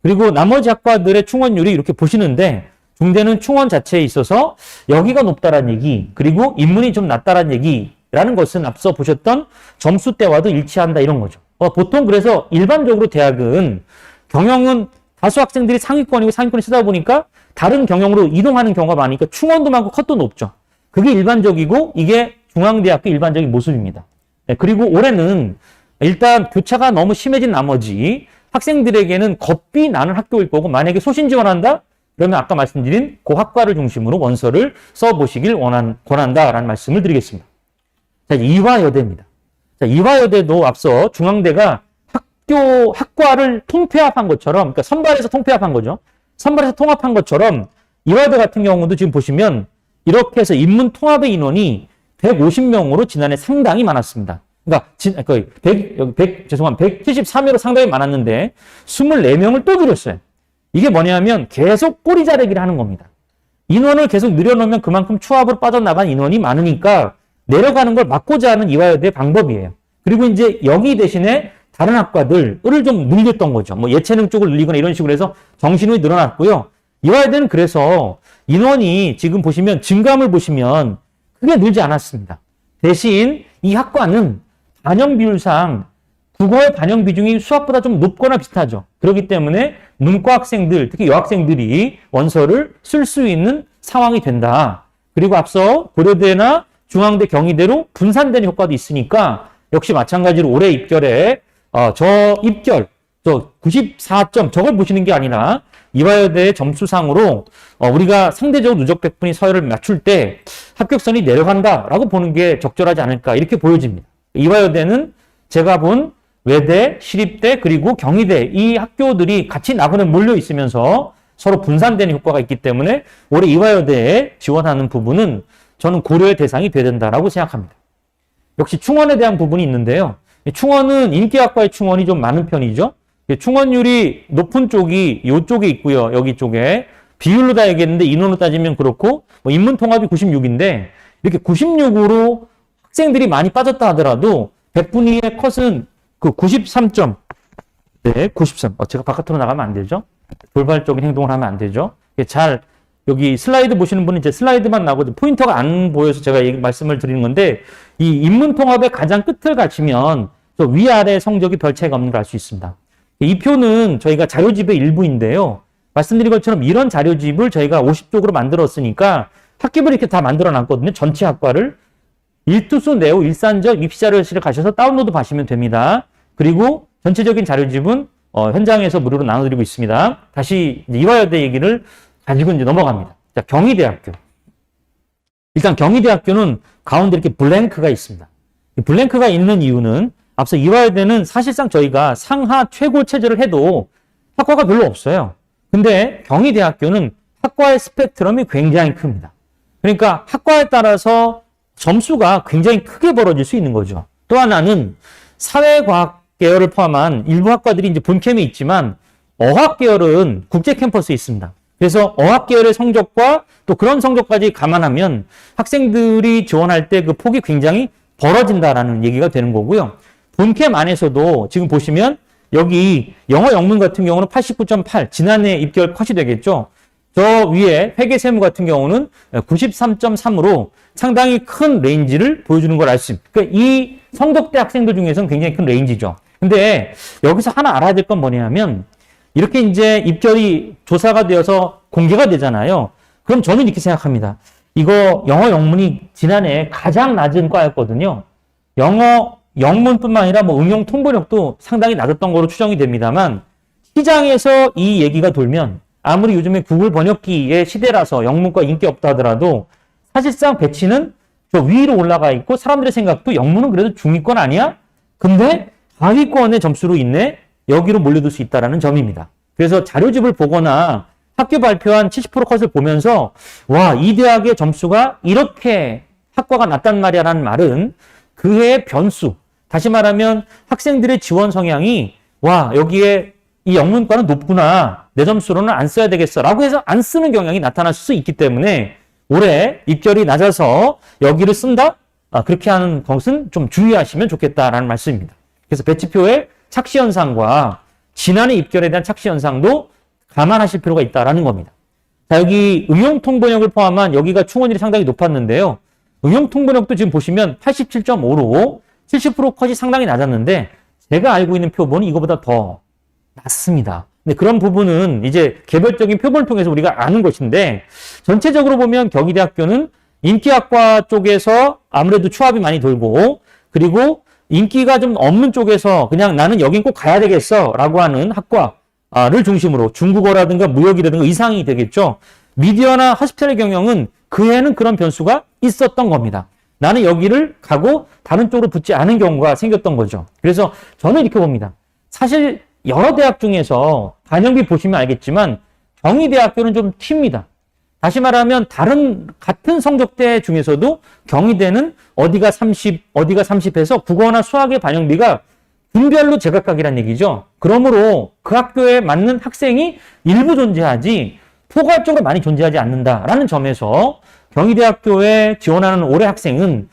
그리고 나머지 학과들의 충원율이 이렇게 보시는데, 중대는 충원 자체에 있어서 여기가 높다라는 얘기, 그리고 인문이 좀 낮다라는 얘기라는 것은 앞서 보셨던 점수대와도 일치한다 이런 거죠. 보통 그래서 일반적으로 대학은 경영은 다수 학생들이 상위권이고 상위권을 쓰다 보니까 다른 경영으로 이동하는 경우가 많으니까 충원도 많고 컷도 높죠. 그게 일반적이고 이게 중앙대학교 일반적인 모습입니다. 네, 그리고 올해는 일단 교차가 너무 심해진 나머지 학생들에게는 겁이 나는 학교일 거고, 만약에 소신 지원한다? 그러면 아까 말씀드린 그 학과를 중심으로 원서를 써보시길 권한다라는 말씀을 드리겠습니다. 자, 이화여대입니다. 자, 이화여대도 앞서 중앙대가 학과를 통폐합한 것처럼, 그러니까 선발해서 통폐합한 거죠. 선발해서 통합한 것처럼 이화여대 같은 경우도 지금 보시면 이렇게 해서 인문 통합의 인원이 150명으로 지난해 상당히 많았습니다. 그러니까 거의 173명으로 상당히 많았는데 24명을 또 줄였어요. 이게 뭐냐면 계속 꼬리 자르기를 하는 겁니다. 인원을 계속 늘려놓으면 그만큼 추합으로 빠져나간 인원이 많으니까 내려가는 걸 막고자 하는 이화여대의 방법이에요. 그리고 이제 여기 대신에 다른 학과들을 좀 늘렸던 거죠. 뭐 예체능 쪽을 늘리거나 이런 식으로 해서 정신이 늘어났고요. 이화여대는 그래서 인원이 지금 보시면 증감을 보시면 크게 늘지 않았습니다. 대신 이 학과는 반영 비율상 국어의 반영 비중이 수학보다 좀 높거나 비슷하죠. 그렇기 때문에 문과 학생들, 특히 여학생들이 원서를 쓸 수 있는 상황이 된다. 그리고 앞서 고려대나 중앙대, 경희대로 분산되는 효과도 있으니까 역시 마찬가지로 올해 입결에 저 94점 저걸 보시는 게 아니라 이화여대의 점수상으로 우리가 상대적으로 누적 100분위 서열을 맞출 때 합격선이 내려간다라고 보는 게 적절하지 않을까 이렇게 보여집니다. 이화여대는 제가 본 외대, 시립대 그리고 경희대 이 학교들이 같이 나그네 몰려 있으면서 서로 분산되는 효과가 있기 때문에 올해 이화여대에 지원하는 부분은 저는 고려의 대상이 돼야 된다라고 생각합니다. 역시 충원에 대한 부분이 있는데요. 충원은 인기학과의 충원이 좀 많은 편이죠. 충원율이 높은 쪽이 이쪽에 있고요. 여기 쪽에 비율로 다 얘기했는데 인원으로 따지면 그렇고 뭐 인문통합이 96인데 이렇게 96으로 학생들이 많이 빠졌다 하더라도 100분위의 컷은 그 93점. 네, 93. 제가 바깥으로 나가면 안 되죠. 돌발적인 행동을 하면 안 되죠. 잘 여기 슬라이드 보시는 분은 이제 슬라이드만 나오고 포인터가 안 보여서 제가 말씀을 드리는 건데, 이 인문통합의 가장 끝을 가시면 저 위아래 성적이 별 차이가 없는 걸 알 수 있습니다. 이 표는 저희가 자료집의 일부인데요. 말씀드린 것처럼 이런 자료집을 저희가 50쪽으로 만들었으니까 학기별 이렇게 다 만들어 놨거든요. 전체 학과를. 일투수 네오 일산적 입시자료실에 가셔서 다운로드 하시면 됩니다. 그리고 전체적인 자료집은 현장에서 무료로 나눠드리고 있습니다. 다시 이화여대 얘기를 가지고 이제 넘어갑니다. 자, 경희대학교. 일단 경희대학교는 가운데 이렇게 블랭크가 있습니다. 이 블랭크가 있는 이유는 앞서 이화여대는 사실상 저희가 상하 최고 체제를 해도 학과가 별로 없어요. 근데 경희대학교는 학과의 스펙트럼이 굉장히 큽니다. 그러니까 학과에 따라서 점수가 굉장히 크게 벌어질 수 있는 거죠. 또 하나는 사회과학 계열을 포함한 일부 학과들이 이제 본캠이 있지만 어학 계열은 국제 캠퍼스에 있습니다. 그래서 어학 계열의 성적과 또 그런 성적까지 감안하면 학생들이 지원할 때 그 폭이 굉장히 벌어진다라는 얘기가 되는 거고요. 본캠 안에서도 지금 보시면 여기 영어 영문 같은 경우는 89.8, 지난해 입결 컷이 되겠죠. 저 위에 회계세무 같은 경우는 93.3으로 상당히 큰 레인지를 보여주는 걸 알 수 있습니다. 그러니까 이 성적대 학생들 중에서는 굉장히 큰 레인지죠. 근데 여기서 하나 알아야 될 건 뭐냐면 이렇게 이제 입결이 조사가 되어서 공개가 되잖아요. 그럼 저는 이렇게 생각합니다. 이거 영어 영문이 지난해 가장 낮은 과였거든요. 영어 영문뿐만 아니라 뭐 응용 통번역도 상당히 낮았던 거로 추정이 됩니다만 시장에서 이 얘기가 돌면 아무리 요즘에 구글 번역기의 시대라서 영문과 인기 없다 하더라도 사실상 배치는 저 위로 올라가 있고 사람들의 생각도 영문은 그래도 중위권 아니야? 근데 하위권의 점수로 인해 여기로 몰려들 수 있다는 점입니다. 그래서 자료집을 보거나 학교 발표한 70% 컷을 보면서 와, 이 대학의 점수가 이렇게 학과가 낮단 말이야 라는 말은 그의 변수, 다시 말하면 학생들의 지원 성향이 와, 여기에 이 영문과는 높구나, 내 점수로는 안 써야 되겠어 라고 해서 안 쓰는 경향이 나타날 수 있기 때문에 올해 입결이 낮아서 여기를 쓴다? 그렇게 하는 것은 좀 주의하시면 좋겠다라는 말씀입니다. 그래서 배치표의 착시 현상과 지난해 입결에 대한 착시 현상도 감안하실 필요가 있다라는 겁니다. 자, 여기 응용통번역을 포함한 여기가 충원율이 상당히 높았는데요. 응용통번역도 지금 보시면 87.5로 70% 컷이 상당히 낮았는데 제가 알고 있는 표본은 이거보다 더 낮습니다. 근데 그런 부분은 이제 개별적인 표본을 통해서 우리가 아는 것인데 전체적으로 보면 경희대학교는 인기학과 쪽에서 아무래도 추합이 많이 돌고 그리고 인기가 좀 없는 쪽에서 그냥 나는 여긴 꼭 가야 되겠어 라고 하는 학과를 중심으로 중국어라든가 무역이라든가 이상이 되겠죠. 미디어나 허스피탈의 경영은 그 해는 그런 변수가 있었던 겁니다. 나는 여기를 가고 다른 쪽으로 붙지 않은 경우가 생겼던 거죠. 그래서 저는 이렇게 봅니다. 사실 여러 대학 중에서 반영비 보시면 알겠지만 경희대학교는 좀 튑니다. 다시 말하면 다른 같은 성적대 중에서도 경희대는 어디가 30, 어디가 30해서 국어나 수학의 반영비가 분별로 제각각이란 얘기죠. 그러므로 그 학교에 맞는 학생이 일부 존재하지 포괄적으로 많이 존재하지 않는다라는 점에서 경희대학교에 지원하는 올해 학생은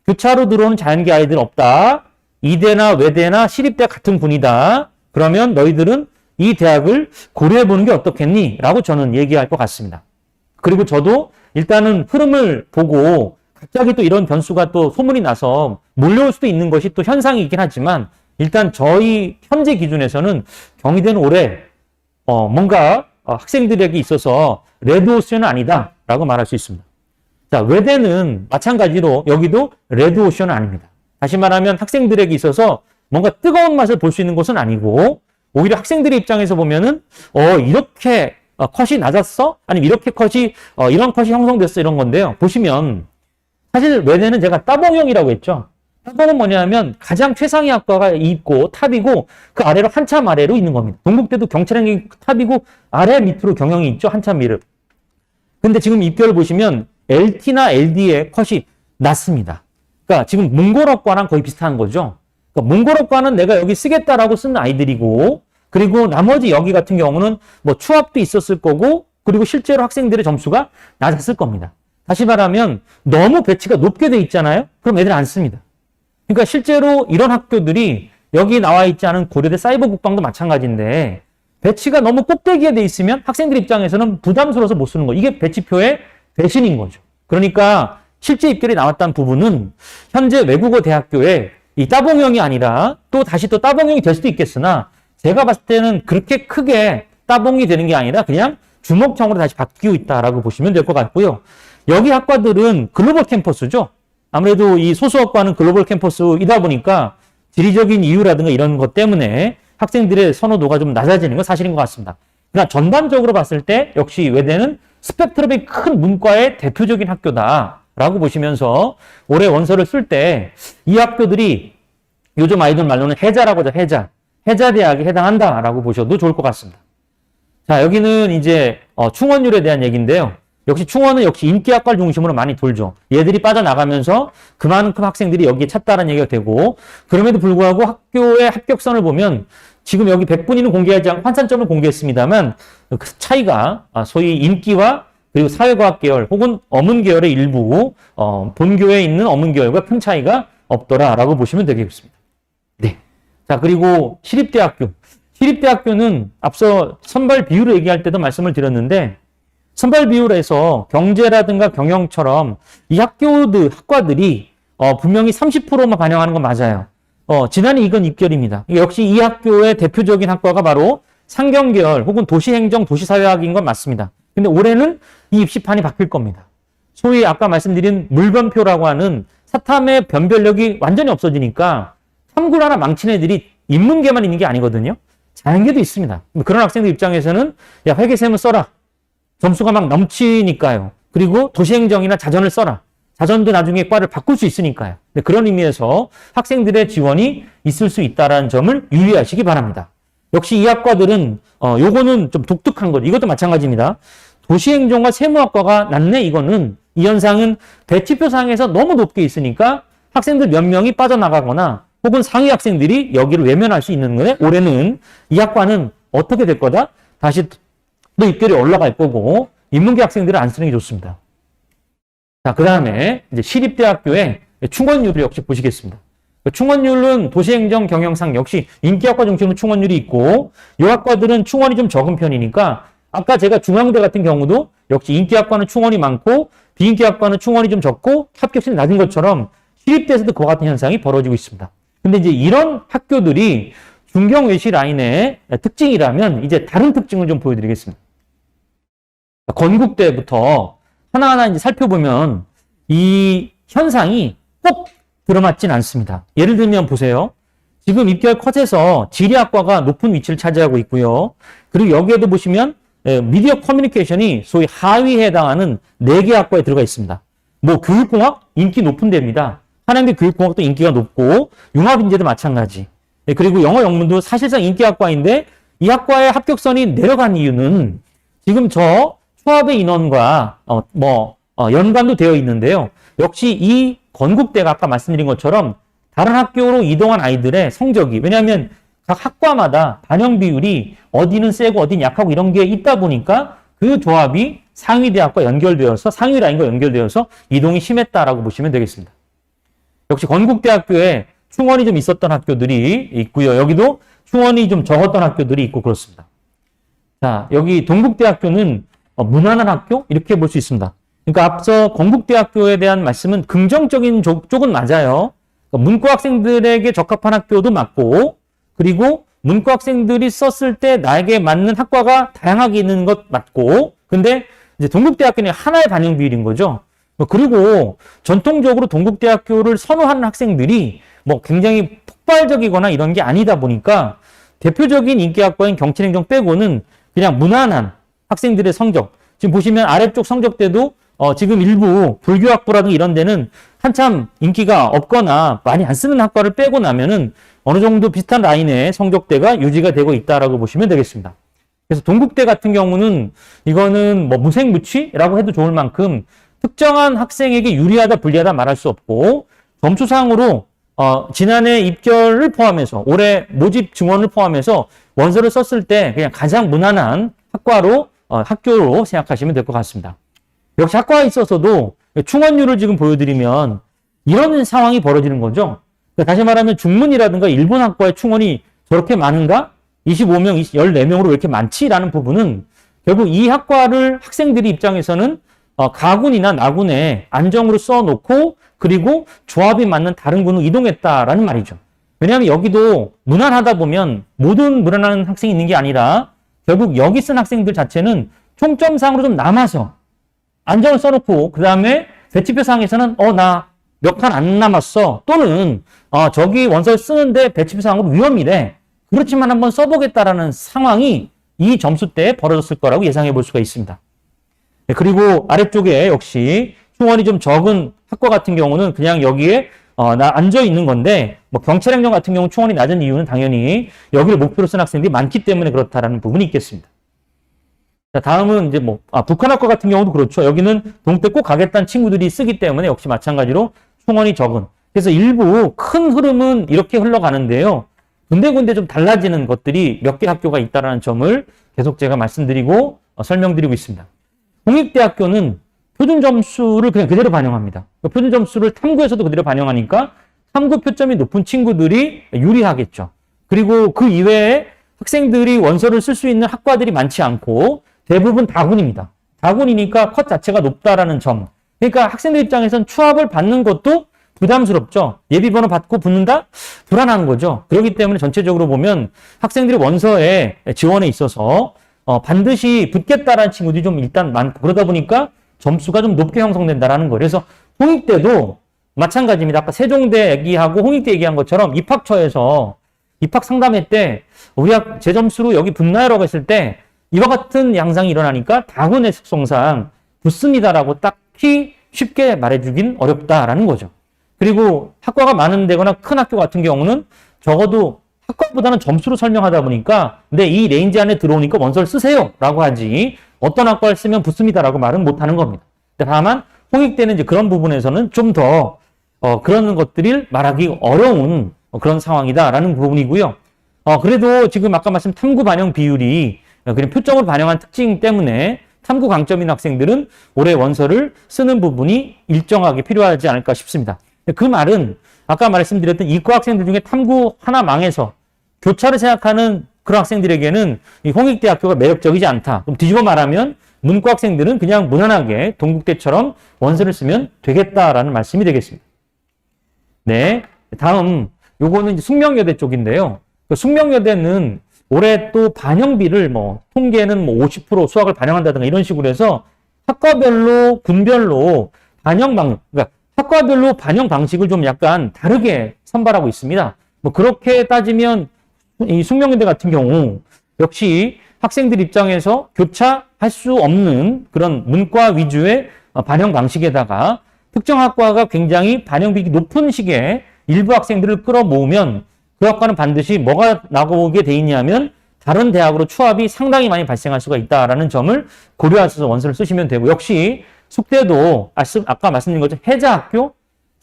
교차로 들어오는 자연계 아이들 없다. 이대나 외대나 시립대 같은 군이다. 그러면 너희들은 이 대학을 고려해보는 게 어떻겠니? 라고 저는 얘기할 것 같습니다. 그리고 저도 일단은 흐름을 보고 갑자기 또 이런 변수가 또 소문이 나서 몰려올 수도 있는 것이 또 현상이 있긴 하지만 일단 저희 현재 기준에서는 경희대는 올해 뭔가 학생들에게 있어서 레드오션은 아니다라고 말할 수 있습니다. 자, 외대는 마찬가지로 여기도 레드오션은 아닙니다. 다시 말하면 학생들에게 있어서 뭔가 뜨거운 맛을 볼 수 있는 것은 아니고 오히려 학생들의 입장에서 보면은 이렇게 컷이 낮았어? 아니면 이렇게 컷이 이런 컷이 형성됐어 이런 건데요. 보시면 사실 외대는 제가 따봉형이라고 했죠. 따봉은 뭐냐면 가장 최상위 학과가 있고 탑이고 그 아래로 한참 아래로 있는 겁니다. 동국대도 경찰행위 탑이고 아래 밑으로 경영이 있죠. 한참 위를. 근데 지금 입결을 보시면 LT나 LD의 컷이 낮습니다. 그러니까 지금 몽골어과랑 거의 비슷한 거죠. 그러니까 몽골어과는 내가 여기 쓰겠다라고 쓴 아이들이고 그리고 나머지 여기 같은 경우는 뭐 추합도 있었을 거고 그리고 실제로 학생들의 점수가 낮았을 겁니다. 다시 말하면 너무 배치가 높게 돼 있잖아요. 그럼 애들 안 씁니다. 그러니까 실제로 이런 학교들이 여기 나와 있지 않은 고려대 사이버 국방도 마찬가지인데 배치가 너무 꼭대기에 돼 있으면 학생들 입장에서는 부담스러워서 못 쓰는 거. 이게 배치표의 배신인 거죠. 그러니까 실제 입결이 나왔다는 부분은 현재 외국어 대학교에 이 따봉형이 아니라 또 다시 또 따봉형이 될 수도 있겠으나 제가 봤을 때는 그렇게 크게 따봉이 되는 게 아니라 그냥 주목형으로 다시 바뀌고 있다라고 보시면 될 것 같고요. 여기 학과들은 글로벌 캠퍼스죠. 아무래도 이 소수학과는 글로벌 캠퍼스이다 보니까 지리적인 이유라든가 이런 것 때문에 학생들의 선호도가 좀 낮아지는 건 사실인 것 같습니다. 그러나 전반적으로 봤을 때 역시 외대는 스펙트럼이 큰 문과의 대표적인 학교다라고 보시면서 올해 원서를 쓸 때 이 학교들이 요즘 아이들 말로는 해자라고 하죠. 해자대학에 해당한다라고 보셔도 좋을 것 같습니다. 자, 여기는 이제 충원율에 대한 얘기인데요. 역시 충원은 역시 인기학과를 중심으로 많이 돌죠. 얘들이 빠져나가면서 그만큼 학생들이 여기에 찼다는 얘기가 되고, 그럼에도 불구하고 학교의 합격선을 보면 지금 여기 100분위는 공개하지 않고 환산점을 공개했습니다만 그 차이가 소위 인기와 그리고 사회과학 계열 혹은 어문 계열의 일부 본교에 있는 어문 계열과 큰 차이가 없더라라고 보시면 되겠습니다. 네. 자, 그리고 시립대학교는 앞서 선발 비율을 얘기할 때도 말씀을 드렸는데 선발 비율에서 경제라든가 경영처럼 이 학과들이 분명히 30%만 반영하는 건 맞아요. 지난해 이건 입결입니다. 역시 이 학교의 대표적인 학과가 바로 상경계열 혹은 도시행정, 도시사회학인 건 맞습니다. 근데 올해는 이 입시판이 바뀔 겁니다. 소위 아까 말씀드린 물변표라고 하는 사탐의 변별력이 완전히 없어지니까 탐구를 하나 망친 애들이 인문계만 있는 게 아니거든요. 자연계도 있습니다. 그런 학생들 입장에서는 야, 회계세무 써라. 점수가 막 넘치니까요. 그리고 도시행정이나 자전을 써라. 자전도 나중에 과를 바꿀 수 있으니까요. 그런 의미에서 학생들의 지원이 있을 수 있다는 점을 유의하시기 바랍니다. 역시 이 학과들은 요거는 좀 독특한 거죠. 이것도 마찬가지입니다. 도시행정과 세무학과가 낮네. 이거는 이 현상은 배치표상에서 너무 높게 있으니까 학생들 몇 명이 빠져나가거나 혹은 상위 학생들이 여기를 외면할 수 있는 거에 올해는 이 학과는 어떻게 될 거다? 다시 또 입결이 올라갈 거고 인문계 학생들은 안 쓰는 게 좋습니다. 자, 그 다음에 이제 시립대학교의 충원율을 역시 보시겠습니다. 충원율은 도시행정 경영상 역시 인기학과 중심으로 충원율이 있고 이 학과들은 충원이 좀 적은 편이니까 아까 제가 중앙대 같은 경우도 역시 인기학과는 충원이 많고 비인기학과는 충원이 좀 적고 합격률이 낮은 것처럼 시립대에서도 그와 같은 현상이 벌어지고 있습니다. 근데 이제 이런 학교들이 중경외시 라인의 특징이라면 이제 다른 특징을 좀 보여드리겠습니다. 건국대부터 하나하나 이제 살펴보면 이 현상이 꼭 들어맞진 않습니다. 예를 들면 보세요. 지금 입결 컷에서 지리학과가 높은 위치를 차지하고 있고요. 그리고 여기에도 보시면 미디어 커뮤니케이션이 소위 하위에 해당하는 4개 학과에 들어가 있습니다. 뭐 교육공학 인기 높은 데입니다. 한양대 교육공학도 인기가 높고 융합인재도 마찬가지. 그리고 영어 영문도 사실상 인기학과인데 이 학과의 합격선이 내려간 이유는 지금 저 초합의 인원과 연관도 되어 있는데요. 역시 이 건국대가 아까 말씀드린 것처럼 다른 학교로 이동한 아이들의 성적이 왜냐하면 각 학과마다 반영 비율이 어디는 세고 어디는 약하고 이런 게 있다 보니까 그 조합이 상위 대학과 연결되어서 상위 라인과 연결되어서 이동이 심했다라고 보시면 되겠습니다. 역시 건국대학교에 충원이 좀 있었던 학교들이 있고요. 여기도 충원이 좀 적었던 학교들이 있고 그렇습니다. 자, 여기 동국대학교는 무난한 학교? 이렇게 볼 수 있습니다. 그러니까 앞서 건국대학교에 대한 말씀은 긍정적인 쪽은 맞아요. 그러니까 문과 학생들에게 적합한 학교도 맞고 그리고 문과 학생들이 썼을 때 나에게 맞는 학과가 다양하게 있는 것 맞고 근데 이제 동국대학교는 하나의 반영 비율인 거죠. 그리고 전통적으로 동국대학교를 선호하는 학생들이 뭐 굉장히 폭발적이거나 이런 게 아니다 보니까 대표적인 인기학과인 경찰행정 빼고는 그냥 무난한 학생들의 성적. 지금 보시면 아래쪽 성적대도 지금 일부 불교학부라든가 이런 데는 한참 인기가 없거나 많이 안 쓰는 학과를 빼고 나면은 어느 정도 비슷한 라인의 성적대가 유지가 되고 있다라고 보시면 되겠습니다. 그래서 동국대 같은 경우는 이거는 뭐 무색무취라고 해도 좋을 만큼 특정한 학생에게 유리하다 불리하다 말할 수 없고 점수상으로 지난해 입결을 포함해서 올해 모집 증원을 포함해서 원서를 썼을 때 그냥 가장 무난한 학교로 생각하시면 될 것 같습니다. 역시 학과에 있어서도 충원율을 지금 보여드리면 이런 상황이 벌어지는 거죠. 그러니까 다시 말하면 중문이라든가 일본 학과의 충원이 저렇게 많은가? 25명, 14명으로 왜 이렇게 많지라는 부분은 결국 이 학과를 학생들이 입장에서는 가군이나 나군에 안정으로 써놓고 그리고 조합이 맞는 다른 군으로 이동했다라는 말이죠. 왜냐하면 여기도 무난하다 보면 모든 무난한 학생이 있는 게 아니라 결국 여기 쓴 학생들 자체는 총점상으로 좀 남아서 안정을 써놓고 그 다음에 배치표상에서는 나 몇 칸 안 남았어 또는 저기 원서를 쓰는데 배치표상으로 위험이래. 그렇지만 한번 써보겠다라는 상황이 이 점수 때 벌어졌을 거라고 예상해 볼 수가 있습니다. 네, 그리고 아래쪽에 역시 충원이 좀 적은 학과 같은 경우는 그냥 여기에 나 앉아 있는 건데 뭐 경찰행정 같은 경우 충원이 낮은 이유는 당연히 여기를 목표로 쓴 학생들이 많기 때문에 그렇다라는 부분이 있겠습니다. 자, 다음은 이제 북한학과 같은 경우도 그렇죠. 여기는 동대 꼭 가겠다는 친구들이 쓰기 때문에 역시 마찬가지로 충원이 적은. 그래서 일부 큰 흐름은 이렇게 흘러가는데요. 군데군데 좀 달라지는 것들이 몇 개 학교가 있다는 점을 계속 제가 말씀드리고 설명드리고 있습니다. 공익대학교는 표준 점수를 그냥 그대로 반영합니다. 표준 점수를 탐구에서도 그대로 반영하니까 탐구 표점이 높은 친구들이 유리하겠죠. 그리고 그 이외에 학생들이 원서를 쓸 수 있는 학과들이 많지 않고 대부분 다군입니다. 다군이니까 컷 자체가 높다라는 점. 그러니까 학생들 입장에선 추합을 받는 것도 부담스럽죠. 예비번호 받고 붙는다? 불안한 거죠. 그렇기 때문에 전체적으로 보면 학생들이 원서에 지원에 있어서 반드시 붙겠다라는 친구들이 좀 일단 많고 그러다 보니까 점수가 좀 높게 형성된다라는 거예요. 그래서 홍익대도 마찬가지입니다. 아까 세종대 얘기하고 홍익대 얘기한 것처럼 입학처에서 입학 상담회 때 제 점수로 여기 붙나요라고 했을 때 이와 같은 양상이 일어나니까 다군의 특성상 붙습니다라고 딱히 쉽게 말해주긴 어렵다라는 거죠. 그리고 학과가 많은 데거나 큰 학교 같은 경우는 적어도 학과보다는 점수로 설명하다 보니까 근데 이 레인지 안에 들어오니까 원서를 쓰세요 라고 하지 어떤 학과를 쓰면 붙습니다라고 말은 못하는 겁니다. 다만 홍익대는 이제 그런 부분에서는 좀 더 그런 것들을 말하기 어려운 그런 상황이다라는 부분이고요. 그래도 지금 아까 말씀 탐구 반영 비율이 그냥 표점을 반영한 특징 때문에 탐구 강점 있는 학생들은 올해 원서를 쓰는 부분이 일정하게 필요하지 않을까 싶습니다. 그 말은 아까 말씀드렸던 이과 학생들 중에 탐구 하나 망해서 교차를 생각하는 그런 학생들에게는 이 홍익대학교가 매력적이지 않다. 그럼 뒤집어 말하면 문과 학생들은 그냥 무난하게 동국대처럼 원서를 쓰면 되겠다라는 말씀이 되겠습니다. 네, 다음 요거는 이제 숙명여대 쪽인데요. 그 숙명여대는 올해 또 반영비를 통계는 50% 수학을 반영한다든가 이런 식으로 해서 학과별로 군별로 그러니까 학과별로 반영 방식을 좀 약간 다르게 선발하고 있습니다. 그렇게 따지면 이 숙명여대 같은 경우 역시 학생들 입장에서 교차할 수 없는 그런 문과 위주의 반영 방식에다가 특정 학과가 굉장히 반영비가 높은 시기에 일부 학생들을 끌어모으면 그 학과는 반드시 뭐가 나오게 돼 있냐면 다른 대학으로 추합이 상당히 많이 발생할 수가 있다라는 점을 고려하셔서 원서를 쓰시면 되고 역시 숙대도 아까 말씀드린 것처럼 해자학교,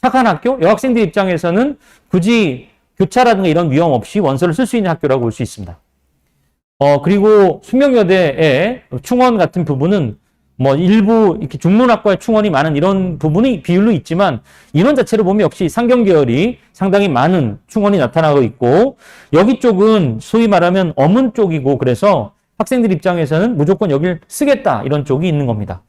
착한 학교, 여학생들 입장에서는 굳이 교차라든가 이런 위험 없이 원서를 쓸 수 있는 학교라고 볼 수 있습니다. 그리고 숙명여대의 충원 같은 부분은 일부 이렇게 중문학과의 충원이 많은 이런 부분이 비율로 있지만 인원 자체로 보면 역시 상경계열이 상당히 많은 충원이 나타나고 있고 여기 쪽은 소위 말하면 어문 쪽이고 그래서 학생들 입장에서는 무조건 여길 쓰겠다 이런 쪽이 있는 겁니다.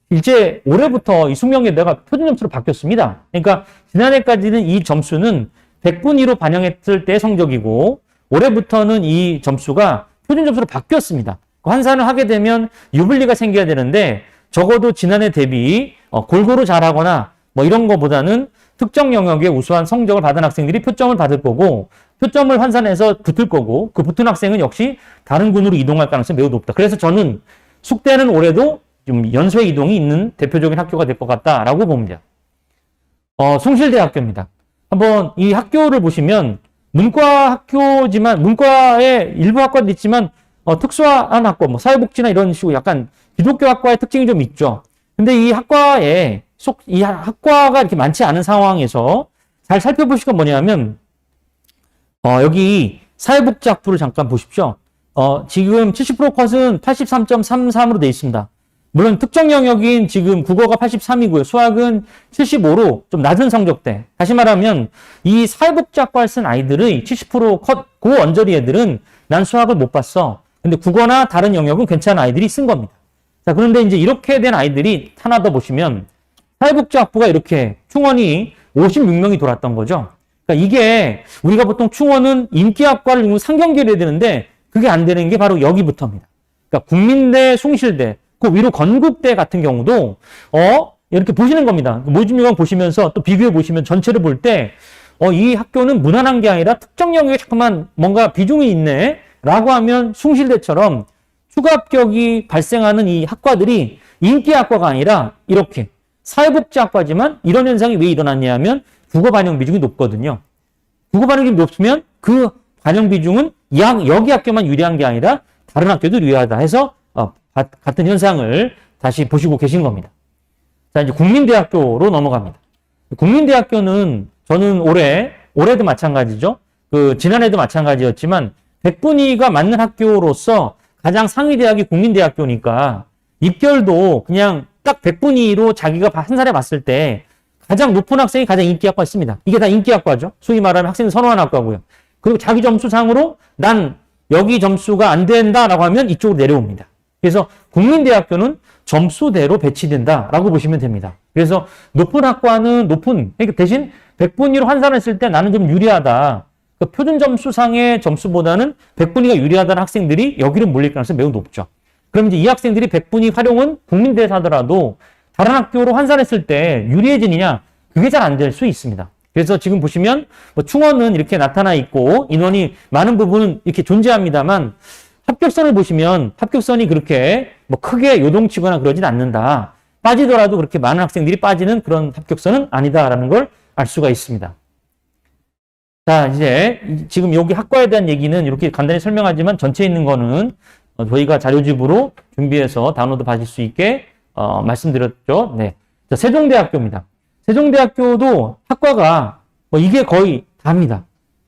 이제 올해부터 이 숙명여대가 표준 점수로 바뀌었습니다. 그러니까 지난해까지는 이 점수는 100분위로 반영했을 때 성적이고 올해부터는 이 점수가 표준 점수로 바뀌었습니다. 환산을 하게 되면 유불리가 생겨야 되는데 적어도 지난해 대비 골고루 잘하거나 이런 거보다는 특정 영역에 우수한 성적을 받은 학생들이 표점을 받을 거고 표점을 환산해서 붙을 거고 그 붙은 학생은 역시 다른 군으로 이동할 가능성이 매우 높다. 그래서 저는 숙대는 올해도 좀 연쇄 이동이 있는 대표적인 학교가 될 것 같다라고 봅니다. 숭실대학교입니다. 한번 이 학교를 보시면 문과 학교지만 문과에 일부 학과도 있지만 특수한 학과, 사회복지나 이런 식으로 약간 기독교 학과의 특징이 좀 있죠. 근데 이 학과에 이 학과가 이렇게 많지 않은 상황에서 잘 살펴보실 건 뭐냐면 여기 사회복지 학부를 잠깐 보십시오. 지금 70% 컷은 83.33으로 돼 있습니다. 물론 특정 영역인 지금 국어가 83이고요. 수학은 75로 좀 낮은 성적대. 다시 말하면 이 사회복지학과를 쓴 아이들의 70% 고언저리 애들은 난 수학을 못 봤어. 근데 국어나 다른 영역은 괜찮은 아이들이 쓴 겁니다. 자, 그런데 이제 이렇게 된 아이들이 하나 더 보시면 사회복지학부가 이렇게 충원이 56명이 돌았던 거죠. 그러니까 이게 우리가 보통 충원은 인기학과를 상경계를 해야 되는데 그게 안 되는 게 바로 여기부터입니다. 그러니까 국민대, 숭실대, 그 위로 건국대 같은 경우도 이렇게 보시는 겁니다. 모집요강 보시면서 또 비교해 보시면 전체를 볼 때 이 학교는 무난한 게 아니라 특정 영역에 자꾸만 뭔가 비중이 있네 라고 하면 숭실대처럼 추가 합격이 발생하는 이 학과들이 인기학과가 아니라 이렇게 사회복지학과지만 이런 현상이 왜 일어났냐 하면 국어 반영 비중이 높거든요. 국어 반영 비중이 높으면 그 반영 비중은 여기 학교만 유리한 게 아니라 다른 학교도 유리하다 해서 같은 현상을 다시 보시고 계신 겁니다. 자, 이제 국민대학교로 넘어갑니다. 국민대학교는 저는 올해도 마찬가지죠. 지난해도 마찬가지였지만 백분위가 맞는 학교로서 가장 상위 대학이 국민대학교니까 입결도 그냥 딱 백분위로 자기가 한 살에 봤을 때 가장 높은 학생이 가장 인기학과였습니다. 이게 다 인기학과죠. 소위 말하면 학생이 선호하는 학과고요. 그리고 자기 점수상으로 난 여기 점수가 안 된다라고 하면 이쪽으로 내려옵니다. 그래서 국민대학교는 점수대로 배치된다라고 보시면 됩니다. 그래서 높은 학과는 그러니까 대신 백분위로 환산을 했을 때 나는 좀 유리하다. 그러니까 표준 점수상의 점수보다는 백분위가 유리하다는 학생들이 여기로 몰릴 가능성이 매우 높죠. 그럼 이제 이 학생들이 백분위 활용은 국민대에서 하더라도 다른 학교로 환산했을 때 유리해지느냐? 그게 잘 안 될 수 있습니다. 그래서 지금 보시면 충원은 이렇게 나타나 있고 인원이 많은 부분은 이렇게 존재합니다만 합격선을 보시면 합격선이 그렇게 크게 요동치거나 그러진 않는다. 빠지더라도 그렇게 많은 학생들이 빠지는 그런 합격선은 아니다라는 걸 알 수가 있습니다. 자, 이제 지금 여기 학과에 대한 얘기는 이렇게 간단히 설명하지만 전체에 있는 거는 저희가 자료집으로 준비해서 다운로드 받을 수 있게 말씀드렸죠. 네. 자, 세종대학교입니다. 세종대학교도 학과가 이게 거의 다입니다.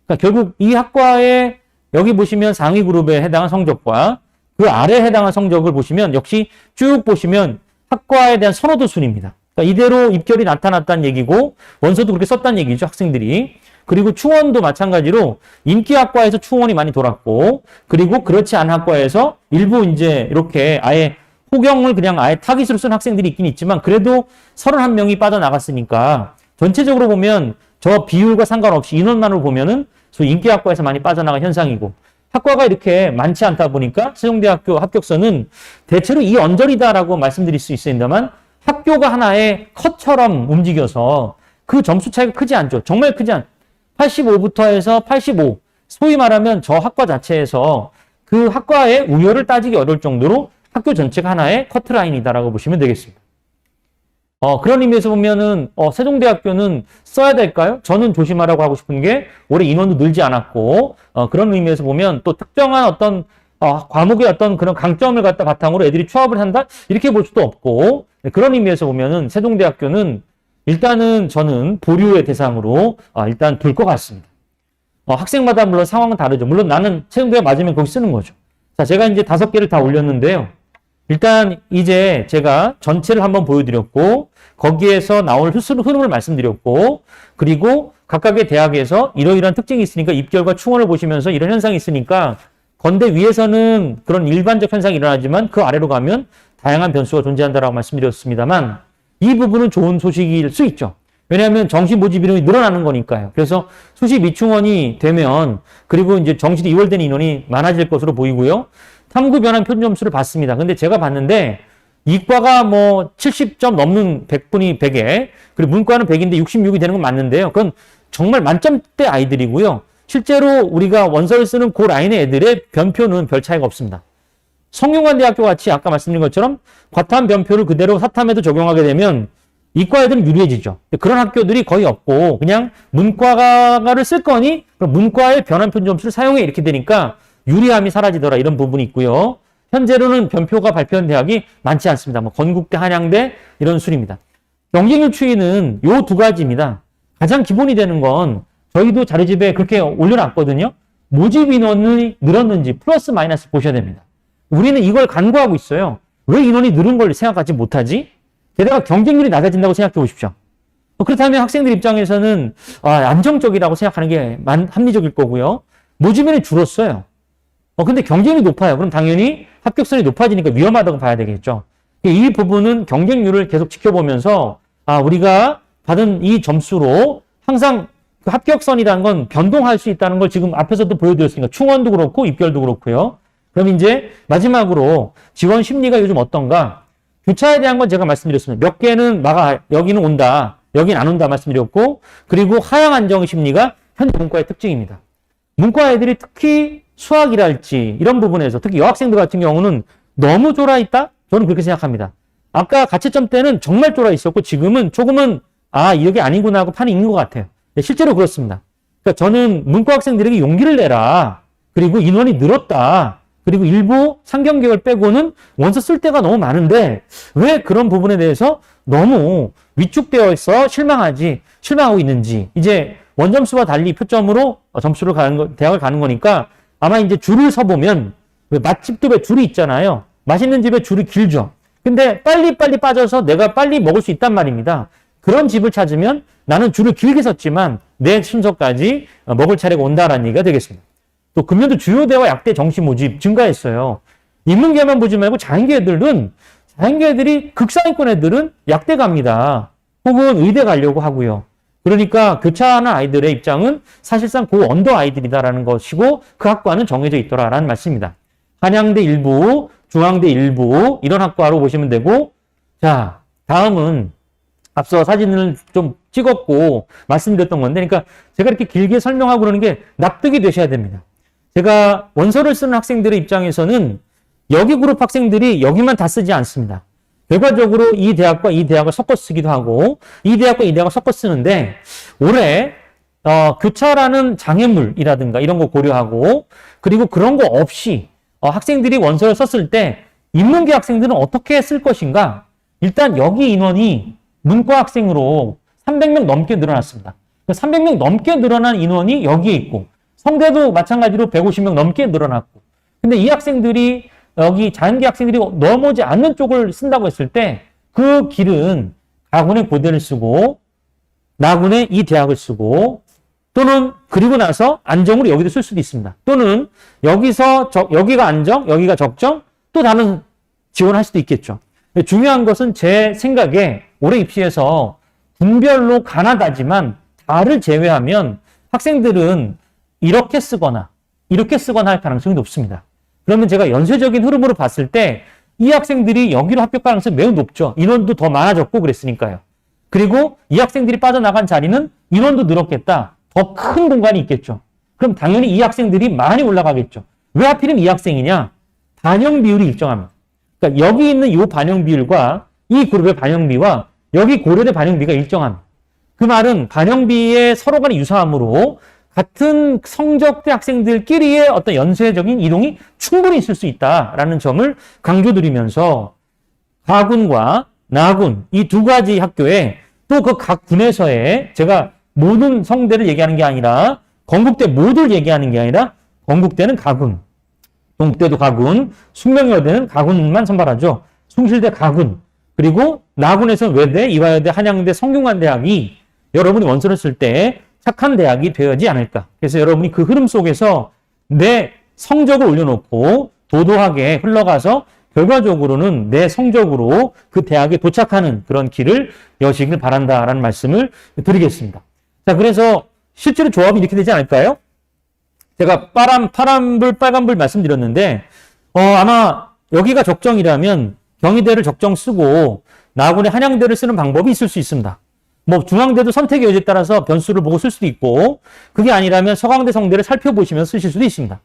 그러니까 결국 이 학과에 여기 보시면 상위 그룹에 해당한 성적과 그 아래에 해당한 성적을 보시면 역시 쭉 보시면 학과에 대한 선호도 순입니다. 그러니까 이대로 입결이 나타났다는 얘기고 원서도 그렇게 썼다는 얘기죠. 학생들이. 그리고 충원도 마찬가지로 인기학과에서 충원이 많이 돌았고 그리고 그렇지 않은 학과에서 일부 이제 이렇게 아예 호경을 그냥 아예 타깃으로 쓴 학생들이 있긴 있지만 그래도 31명이 빠져나갔으니까 전체적으로 보면 저 비율과 상관없이 인원만으로 보면은 소위 인기학과에서 많이 빠져나간 현상이고 학과가 이렇게 많지 않다 보니까 세종대학교 합격선은 대체로 이 언저리다라고 말씀드릴 수 있습니다만 학교가 하나의 컷처럼 움직여서 그 점수 차이가 크지 않죠. 정말 크지 않죠. 85부터 해서 85. 소위 말하면 저 학과 자체에서 그 학과의 우열을 따지기 어려울 정도로 학교 전체가 하나의 커트라인이다라고 보시면 되겠습니다. 그런 의미에서 보면은, 세종대학교는 써야 될까요? 저는 조심하라고 하고 싶은 게 올해 인원도 늘지 않았고, 그런 의미에서 보면 또 특정한 어떤, 과목의 어떤 그런 강점을 갖다 바탕으로 애들이 취업을 한다? 이렇게 볼 수도 없고, 그런 의미에서 보면은 세종대학교는 일단은 저는 보류의 대상으로 일단 둘 것 같습니다. 학생마다 물론 상황은 다르죠. 물론 나는 세종대가 맞으면 거기 쓰는 거죠. 자, 제가 이제 5개를 다 올렸는데요. 일단 이제 제가 전체를 한번 보여드렸고 거기에서 나올 흐름을 말씀드렸고 그리고 각각의 대학에서 이러이러한 특징이 있으니까 입결과 충원을 보시면서 이런 현상이 있으니까 건대 위에서는 그런 일반적 현상이 일어나지만 그 아래로 가면 다양한 변수가 존재한다라고 말씀드렸습니다만 이 부분은 좋은 소식일 수 있죠. 왜냐하면 정시 모집 인원이 늘어나는 거니까요. 그래서 수시 미충원이 되면 그리고 이제 정시로 2월되는 인원이 많아질 것으로 보이고요. 탐구 변환 표준 점수를 봤습니다. 근데 제가 봤는데 이과가 70점 넘는 100분이 100에 그리고 문과는 100인데 66이 되는 건 맞는데요. 그건 정말 만점대 아이들이고요. 실제로 우리가 원서를 쓰는 그 라인의 애들의 변표는 별 차이가 없습니다. 성균관대학교 같이 아까 말씀드린 것처럼 과탐 변표를 그대로 사탐에도 적용하게 되면 이과 애들은 유리해지죠. 그런 학교들이 거의 없고 그냥 문과를 쓸 거니 그럼 문과의 변환 표준 점수를 사용해 이렇게 되니까 유리함이 사라지더라 이런 부분이 있고요. 현재로는 변표가 발표한 대학이 많지 않습니다. 건국대, 한양대 이런 순입니다. 경쟁률 추이는 요 두 가지입니다. 가장 기본이 되는 건 저희도 자료집에 그렇게 올려놨거든요. 모집 인원이 늘었는지 플러스 마이너스 보셔야 됩니다. 우리는 이걸 간구하고 있어요. 왜 인원이 늘은 걸 생각하지 못하지? 게다가 경쟁률이 낮아진다고 생각해 보십시오. 그렇다면 학생들 입장에서는 안정적이라고 생각하는 게 합리적일 거고요. 모집인이 줄었어요. 근데 경쟁이 높아요. 그럼 당연히 합격선이 높아지니까 위험하다고 봐야 되겠죠. 이 부분은 경쟁률을 계속 지켜보면서 우리가 받은 이 점수로 항상 그 합격선이라는 건 변동할 수 있다는 걸 지금 앞에서도 보여드렸으니까 충원도 그렇고 입결도 그렇고요. 그럼 이제 마지막으로 지원 심리가 요즘 어떤가? 교차에 대한 건 제가 말씀드렸습니다. 몇 개는 여기는 온다, 여기는 안 온다 말씀드렸고, 그리고 하향 안정 심리가 현대 문과의 특징입니다. 문과 애들이 특히 수학이랄지 이런 부분에서 특히 여학생들 같은 경우는 너무 쫄아 있다? 저는 그렇게 생각합니다. 아까 가채점 때는 정말 쫄아 있었고 지금은 조금은 이게 아니구나 하고 판이 있는 것 같아요. 실제로 그렇습니다. 그러니까 저는 문과 학생들에게 용기를 내라. 그리고 인원이 늘었다. 그리고 일부 상경계열 빼고는 원서 쓸 때가 너무 많은데 왜 그런 부분에 대해서 너무 위축되어 있어 실망하고 있는지. 이제 원점수와 달리 표점으로 점수를 대학을 가는 거니까 아마 이제 줄을 서보면 맛집도 왜 줄이 있잖아요. 맛있는 집에 줄이 길죠. 근데 빨리빨리 빠져서 내가 빨리 먹을 수 있단 말입니다. 그런 집을 찾으면 나는 줄을 길게 섰지만 내 순서까지 먹을 차례가 온다라는 얘기가 되겠습니다. 또 금년도 주요대와 약대 정시 모집 증가했어요. 인문계만 보지 말고 자연계 애들이 극상위권 애들은 약대 갑니다. 혹은 의대 가려고 하고요. 그러니까 교차하는 아이들의 입장은 사실상 그 언더 아이들이다라는 것이고 그 학과는 정해져 있더라라는 말씀입니다. 한양대 일부, 중앙대 일부 이런 학과로 보시면 되고 자 다음은 앞서 사진을 좀 찍었고 말씀드렸던 건데 그러니까 제가 이렇게 길게 설명하고 그러는 게 납득이 되셔야 됩니다. 제가 원서를 쓰는 학생들의 입장에서는 여기 그룹 학생들이 여기만 다 쓰지 않습니다. 결과적으로 이 대학과 이 대학을 섞어 쓰기도 하고 이 대학과 이 대학을 섞어 쓰는데 올해 교차라는 장애물이라든가 이런 거 고려하고 그리고 그런 거 없이 학생들이 원서를 썼을 때 인문계 학생들은 어떻게 쓸 것인가? 일단 여기 인원이 문과 학생으로 300명 넘게 늘어났습니다. 300명 넘게 늘어난 인원이 여기에 있고 성대도 마찬가지로 150명 넘게 늘어났고 근데 이 학생들이 여기 자연계 학생들이 넘어오지 않는 쪽을 쓴다고 했을 때 그 길은 가군의 고대를 쓰고 나군의 이 대학을 쓰고 또는 그리고 나서 안정으로 여기도 쓸 수도 있습니다. 또는 여기서 여기가 안정, 여기가 적정 또 다른 지원할 수도 있겠죠. 중요한 것은 제 생각에 올해 입시에서 분별로 가나다지만 다를 제외하면 학생들은 이렇게 쓰거나 할 가능성이 높습니다. 그러면 제가 연쇄적인 흐름으로 봤을 때 이 학생들이 여기로 합격 가능성이 매우 높죠. 인원도 더 많아졌고 그랬으니까요. 그리고 이 학생들이 빠져나간 자리는 인원도 늘었겠다. 더 큰 공간이 있겠죠. 그럼 당연히 이 학생들이 많이 올라가겠죠. 왜 하필이면 이 학생이냐? 반영 비율이 일정합니다. 그러니까 여기 있는 이 반영 비율과 이 그룹의 반영비와 여기 고려대 반영비가 일정합니다. 그 말은 반영비의 서로 간의 유사함으로 같은 성적대 학생들끼리의 어떤 연쇄적인 이동이 충분히 있을 수 있다라는 점을 강조드리면서 가군과 나군 이 두 가지 학교에 또 그 각 군에서의 제가 모든 성대를 얘기하는 게 아니라 건국대 모두를 얘기하는 게 아니라 건국대는 가군, 동국대도 가군, 숙명여대는 가군만 선발하죠. 숭실대 가군, 그리고 나군에서는 외대, 이화여대, 한양대, 성균관대학이 여러분이 원서를 쓸 때 착한 대학이 되어야지 않을까. 그래서 여러분이 그 흐름 속에서 내 성적을 올려놓고 도도하게 흘러가서 결과적으로는 내 성적으로 그 대학에 도착하는 그런 길을 여시길 바란다라는 말씀을 드리겠습니다. 자, 그래서 실제로 조합이 이렇게 되지 않을까요? 제가 파란불, 빨간불 말씀드렸는데, 아마 여기가 적정이라면 경희대를 적정 쓰고 나군의 한양대를 쓰는 방법이 있을 수 있습니다. 뭐 중앙대도 선택의 여지에 따라서 변수를 보고 쓸 수도 있고 그게 아니라면 서강대, 성대를 살펴보시면서 쓰실 수도 있습니다.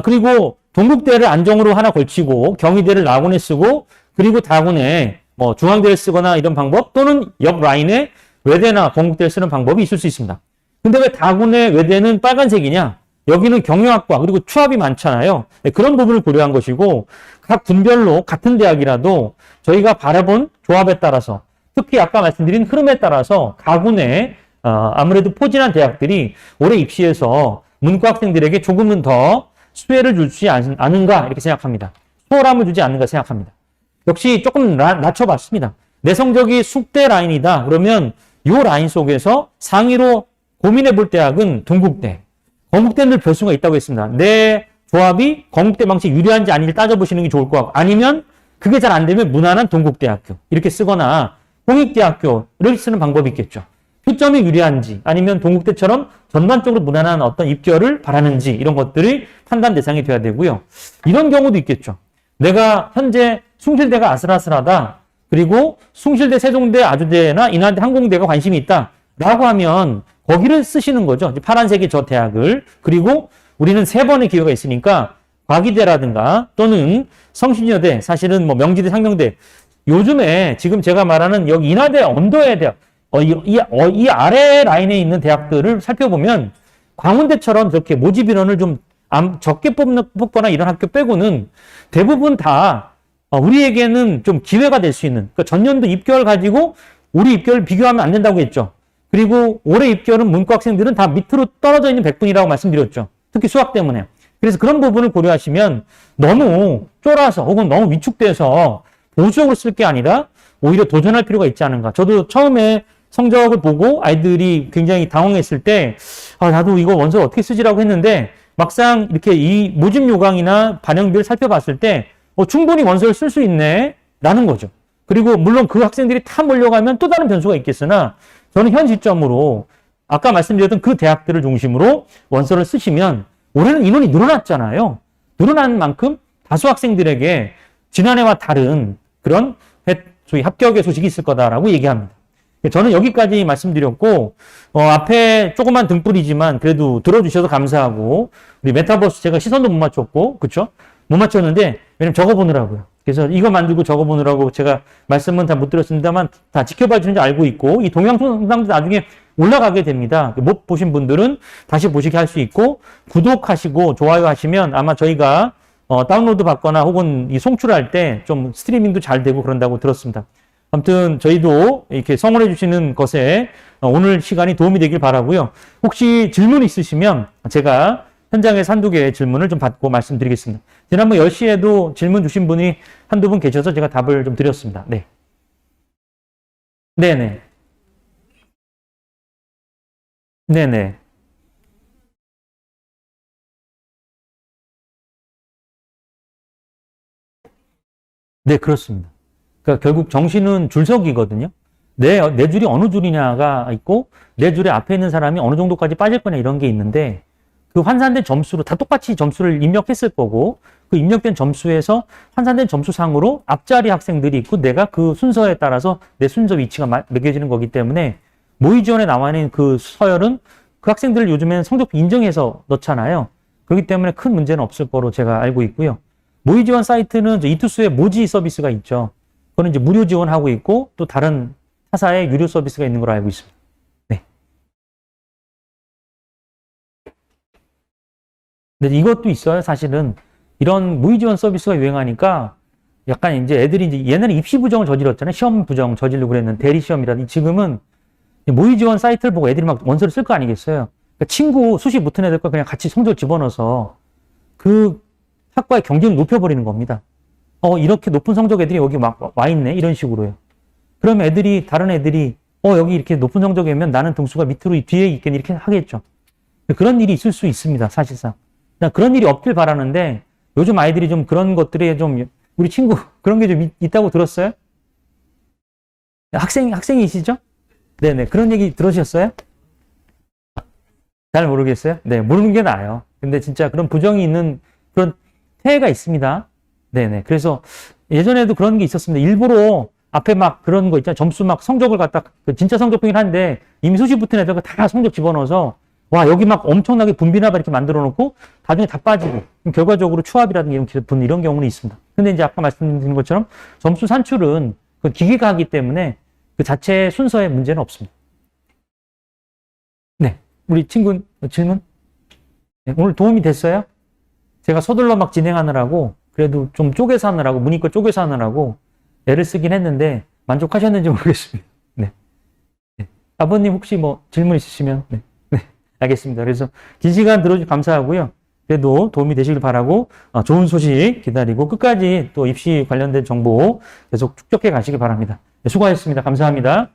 그리고 동국대를 안정으로 하나 걸치고 경희대를 나군에 쓰고 그리고 다군에 뭐 중앙대를 쓰거나 이런 방법 또는 옆 라인에 외대나 건국대를 쓰는 방법이 있을 수 있습니다. 근데 왜 다군의 외대는 빨간색이냐? 여기는 경영학과 그리고 추합이 많잖아요. 그런 부분을 고려한 것이고 각 군별로 같은 대학이라도 저희가 바라본 조합에 따라서 특히 아까 말씀드린 흐름에 따라서 가군의 아무래도 포진한 대학들이 올해 입시에서 문과 학생들에게 조금은 더 수혜를 주지 않은가 이렇게 생각합니다. 수월함을 주지 않는가 생각합니다. 역시 조금 낮춰봤습니다. 내 성적이 숙대 라인이다. 그러면 이 라인 속에서 상위로 고민해 볼 대학은 동국대. 건국대는 별 수가 있다고 했습니다. 내 조합이 건국대 방식 유리한지 아닌지 따져보시는 게 좋을 것 같고, 아니면 그게 잘 안 되면 무난한 동국대학교 이렇게 쓰거나 공익대학교를 쓰는 방법이 있겠죠. 표점이 유리한지 아니면 동국대처럼 전반적으로 무난한 어떤 입결을 바라는지 이런 것들이 판단 대상이 돼야 되고요. 이런 경우도 있겠죠. 내가 현재 숭실대가 아슬아슬하다. 그리고 숭실대, 세종대, 아주대나 인하대, 항공대가 관심이 있다. 라고 하면 거기를 쓰시는 거죠. 파란색이 저 대학을. 그리고 우리는 3번의 기회가 있으니까 과기대라든가 또는 성신여대, 사실은 뭐 명지대, 상명대. 요즘에 지금 제가 말하는 여기 인하대, 언더의 대학, 이 아래 라인에 있는 대학들을 살펴보면 광운대처럼 저렇게 모집 인원을 좀 적게 뽑거나 이런 학교 빼고는 대부분 다 우리에게는 좀 기회가 될 수 있는, 그러니까 전년도 입결 가지고 우리 입결 비교하면 안 된다고 했죠. 그리고 올해 입결은 문과 학생들은 다 밑으로 떨어져 있는 백분이라고 말씀드렸죠. 특히 수학 때문에. 그래서 그런 부분을 고려하시면 너무 쫄아서 혹은 너무 위축돼서 보수적으로 쓸 게 아니라 오히려 도전할 필요가 있지 않은가. 저도 처음에 성적을 보고 아이들이 굉장히 당황했을 때 나도 이거 원서를 어떻게 쓰지라고 했는데 막상 이렇게 이 모집 요강이나 반영비를 살펴봤을 때 충분히 원서를 쓸 수 있네 라는 거죠. 그리고 물론 그 학생들이 다 몰려가면 또 다른 변수가 있겠으나 저는 현 시점으로 아까 말씀드렸던 그 대학들을 중심으로 원서를 쓰시면 올해는 인원이 늘어났잖아요. 늘어난 만큼 다수 학생들에게 지난해와 다른 그런 소위 합격의 소식이 있을 거다라고 얘기합니다. 저는 여기까지 말씀드렸고 앞에 조그만 등불이지만 그래도 들어주셔서 감사하고 우리 메타버스 제가 시선도 못 맞췄고 그쵸? 못 맞췄는데 왜냐면 적어보느라고요. 그래서 이거 만들고 적어보느라고 제가 말씀은 다 못 드렸습니다만 다 지켜봐 주는지 알고 있고 이 동영상도 나중에 올라가게 됩니다. 못 보신 분들은 다시 보시게 할 수 있고 구독하시고 좋아요 하시면 아마 저희가 다운로드 받거나 혹은 이 송출할 때 좀 스트리밍도 잘 되고 그런다고 들었습니다. 아무튼 저희도 이렇게 성원해 주시는 것에 오늘 시간이 도움이 되길 바라고요. 혹시 질문 있으시면 제가 현장에서 한두 개의 질문을 좀 받고 말씀드리겠습니다. 지난번 10시에도 질문 주신 분이 한두 분 계셔서 제가 답을 좀 드렸습니다. 네. 네네. 네네. 네, 그렇습니다. 그러니까 결국 정시는 줄서기거든요. 내 줄이 어느 줄이냐가 있고 내 줄에 앞에 있는 사람이 어느 정도까지 빠질 거냐 이런 게 있는데 그 환산된 점수로 다 똑같이 점수를 입력했을 거고 그 입력된 점수에서 환산된 점수상으로 앞자리 학생들이 있고 내가 그 순서에 따라서 내 순서 위치가 매겨지는 거기 때문에 모의 지원에 나와 있는 그 서열은 그 학생들을 요즘에는 성적표 인정해서 넣잖아요. 그렇기 때문에 큰 문제는 없을 거로 제가 알고 있고요. 모의 지원 사이트는 이투스의 모지 서비스가 있죠. 그거는 이제 무료 지원하고 있고 또 다른 타사의 유료 서비스가 있는 걸로 알고 있습니다. 네. 근데 이것도 있어요. 사실은 이런 모의 지원 서비스가 유행하니까 약간 이제 애들이 이제 옛날에 입시 부정을 저질렀잖아요. 시험 부정 저지르고 그랬는 대리 시험이라든지 지금은 모의 지원 사이트를 보고 애들이 막 원서를 쓸 거 아니겠어요. 그러니까 친구 수시 못한 애들과 그냥 같이 성적 집어넣어서 그 학과의 경쟁을 높여버리는 겁니다. 이렇게 높은 성적 애들이 여기 막 와 있네. 이런 식으로요. 그러면 애들이, 다른 애들이, 여기 이렇게 높은 성적이면 나는 등수가 밑으로 뒤에 있겠네. 이렇게 하겠죠. 그런 일이 있을 수 있습니다. 사실상. 그런 일이 없길 바라는데 요즘 아이들이 좀 그런 것들에 좀, 우리 친구 그런 게 좀 있다고 들었어요? 학생이시죠? 네네. 그런 얘기 들으셨어요? 잘 모르겠어요? 네. 모르는 게 나아요. 근데 진짜 그런 부정이 있는 그런 태해가 있습니다. 네네. 그래서 예전에도 그런 게 있었습니다. 일부러 앞에 막 그런 거 있잖아요. 점수 막 성적을 갖다, 진짜 성적표긴 한데 이미 수시 붙은 애들 다 성적 집어넣어서 와, 여기 막 엄청나게 분비나바 이렇게 만들어 놓고 나중에 다 빠지고 결과적으로 추합이라든지 이런 경우는 있습니다. 근데 이제 아까 말씀드린 것처럼 점수 산출은 그 기계가 하기 때문에 그 자체 순서에 문제는 없습니다. 네. 우리 친구 질문? 네, 오늘 도움이 됐어요? 제가 서둘러 막 진행하느라고 그래도 좀 쪼개서 하느라고 문이과 쪼개서 하느라고 애를 쓰긴 했는데 만족하셨는지 모르겠습니다. 네. 네. 아버님 혹시 뭐 질문 있으시면 네. 네. 알겠습니다. 그래서 긴 시간 들어주셔서 감사하고요. 그래도 도움이 되시길 바라고 좋은 소식 기다리고 끝까지 또 입시 관련된 정보 계속 축적해 가시기 바랍니다. 네, 수고하셨습니다. 감사합니다.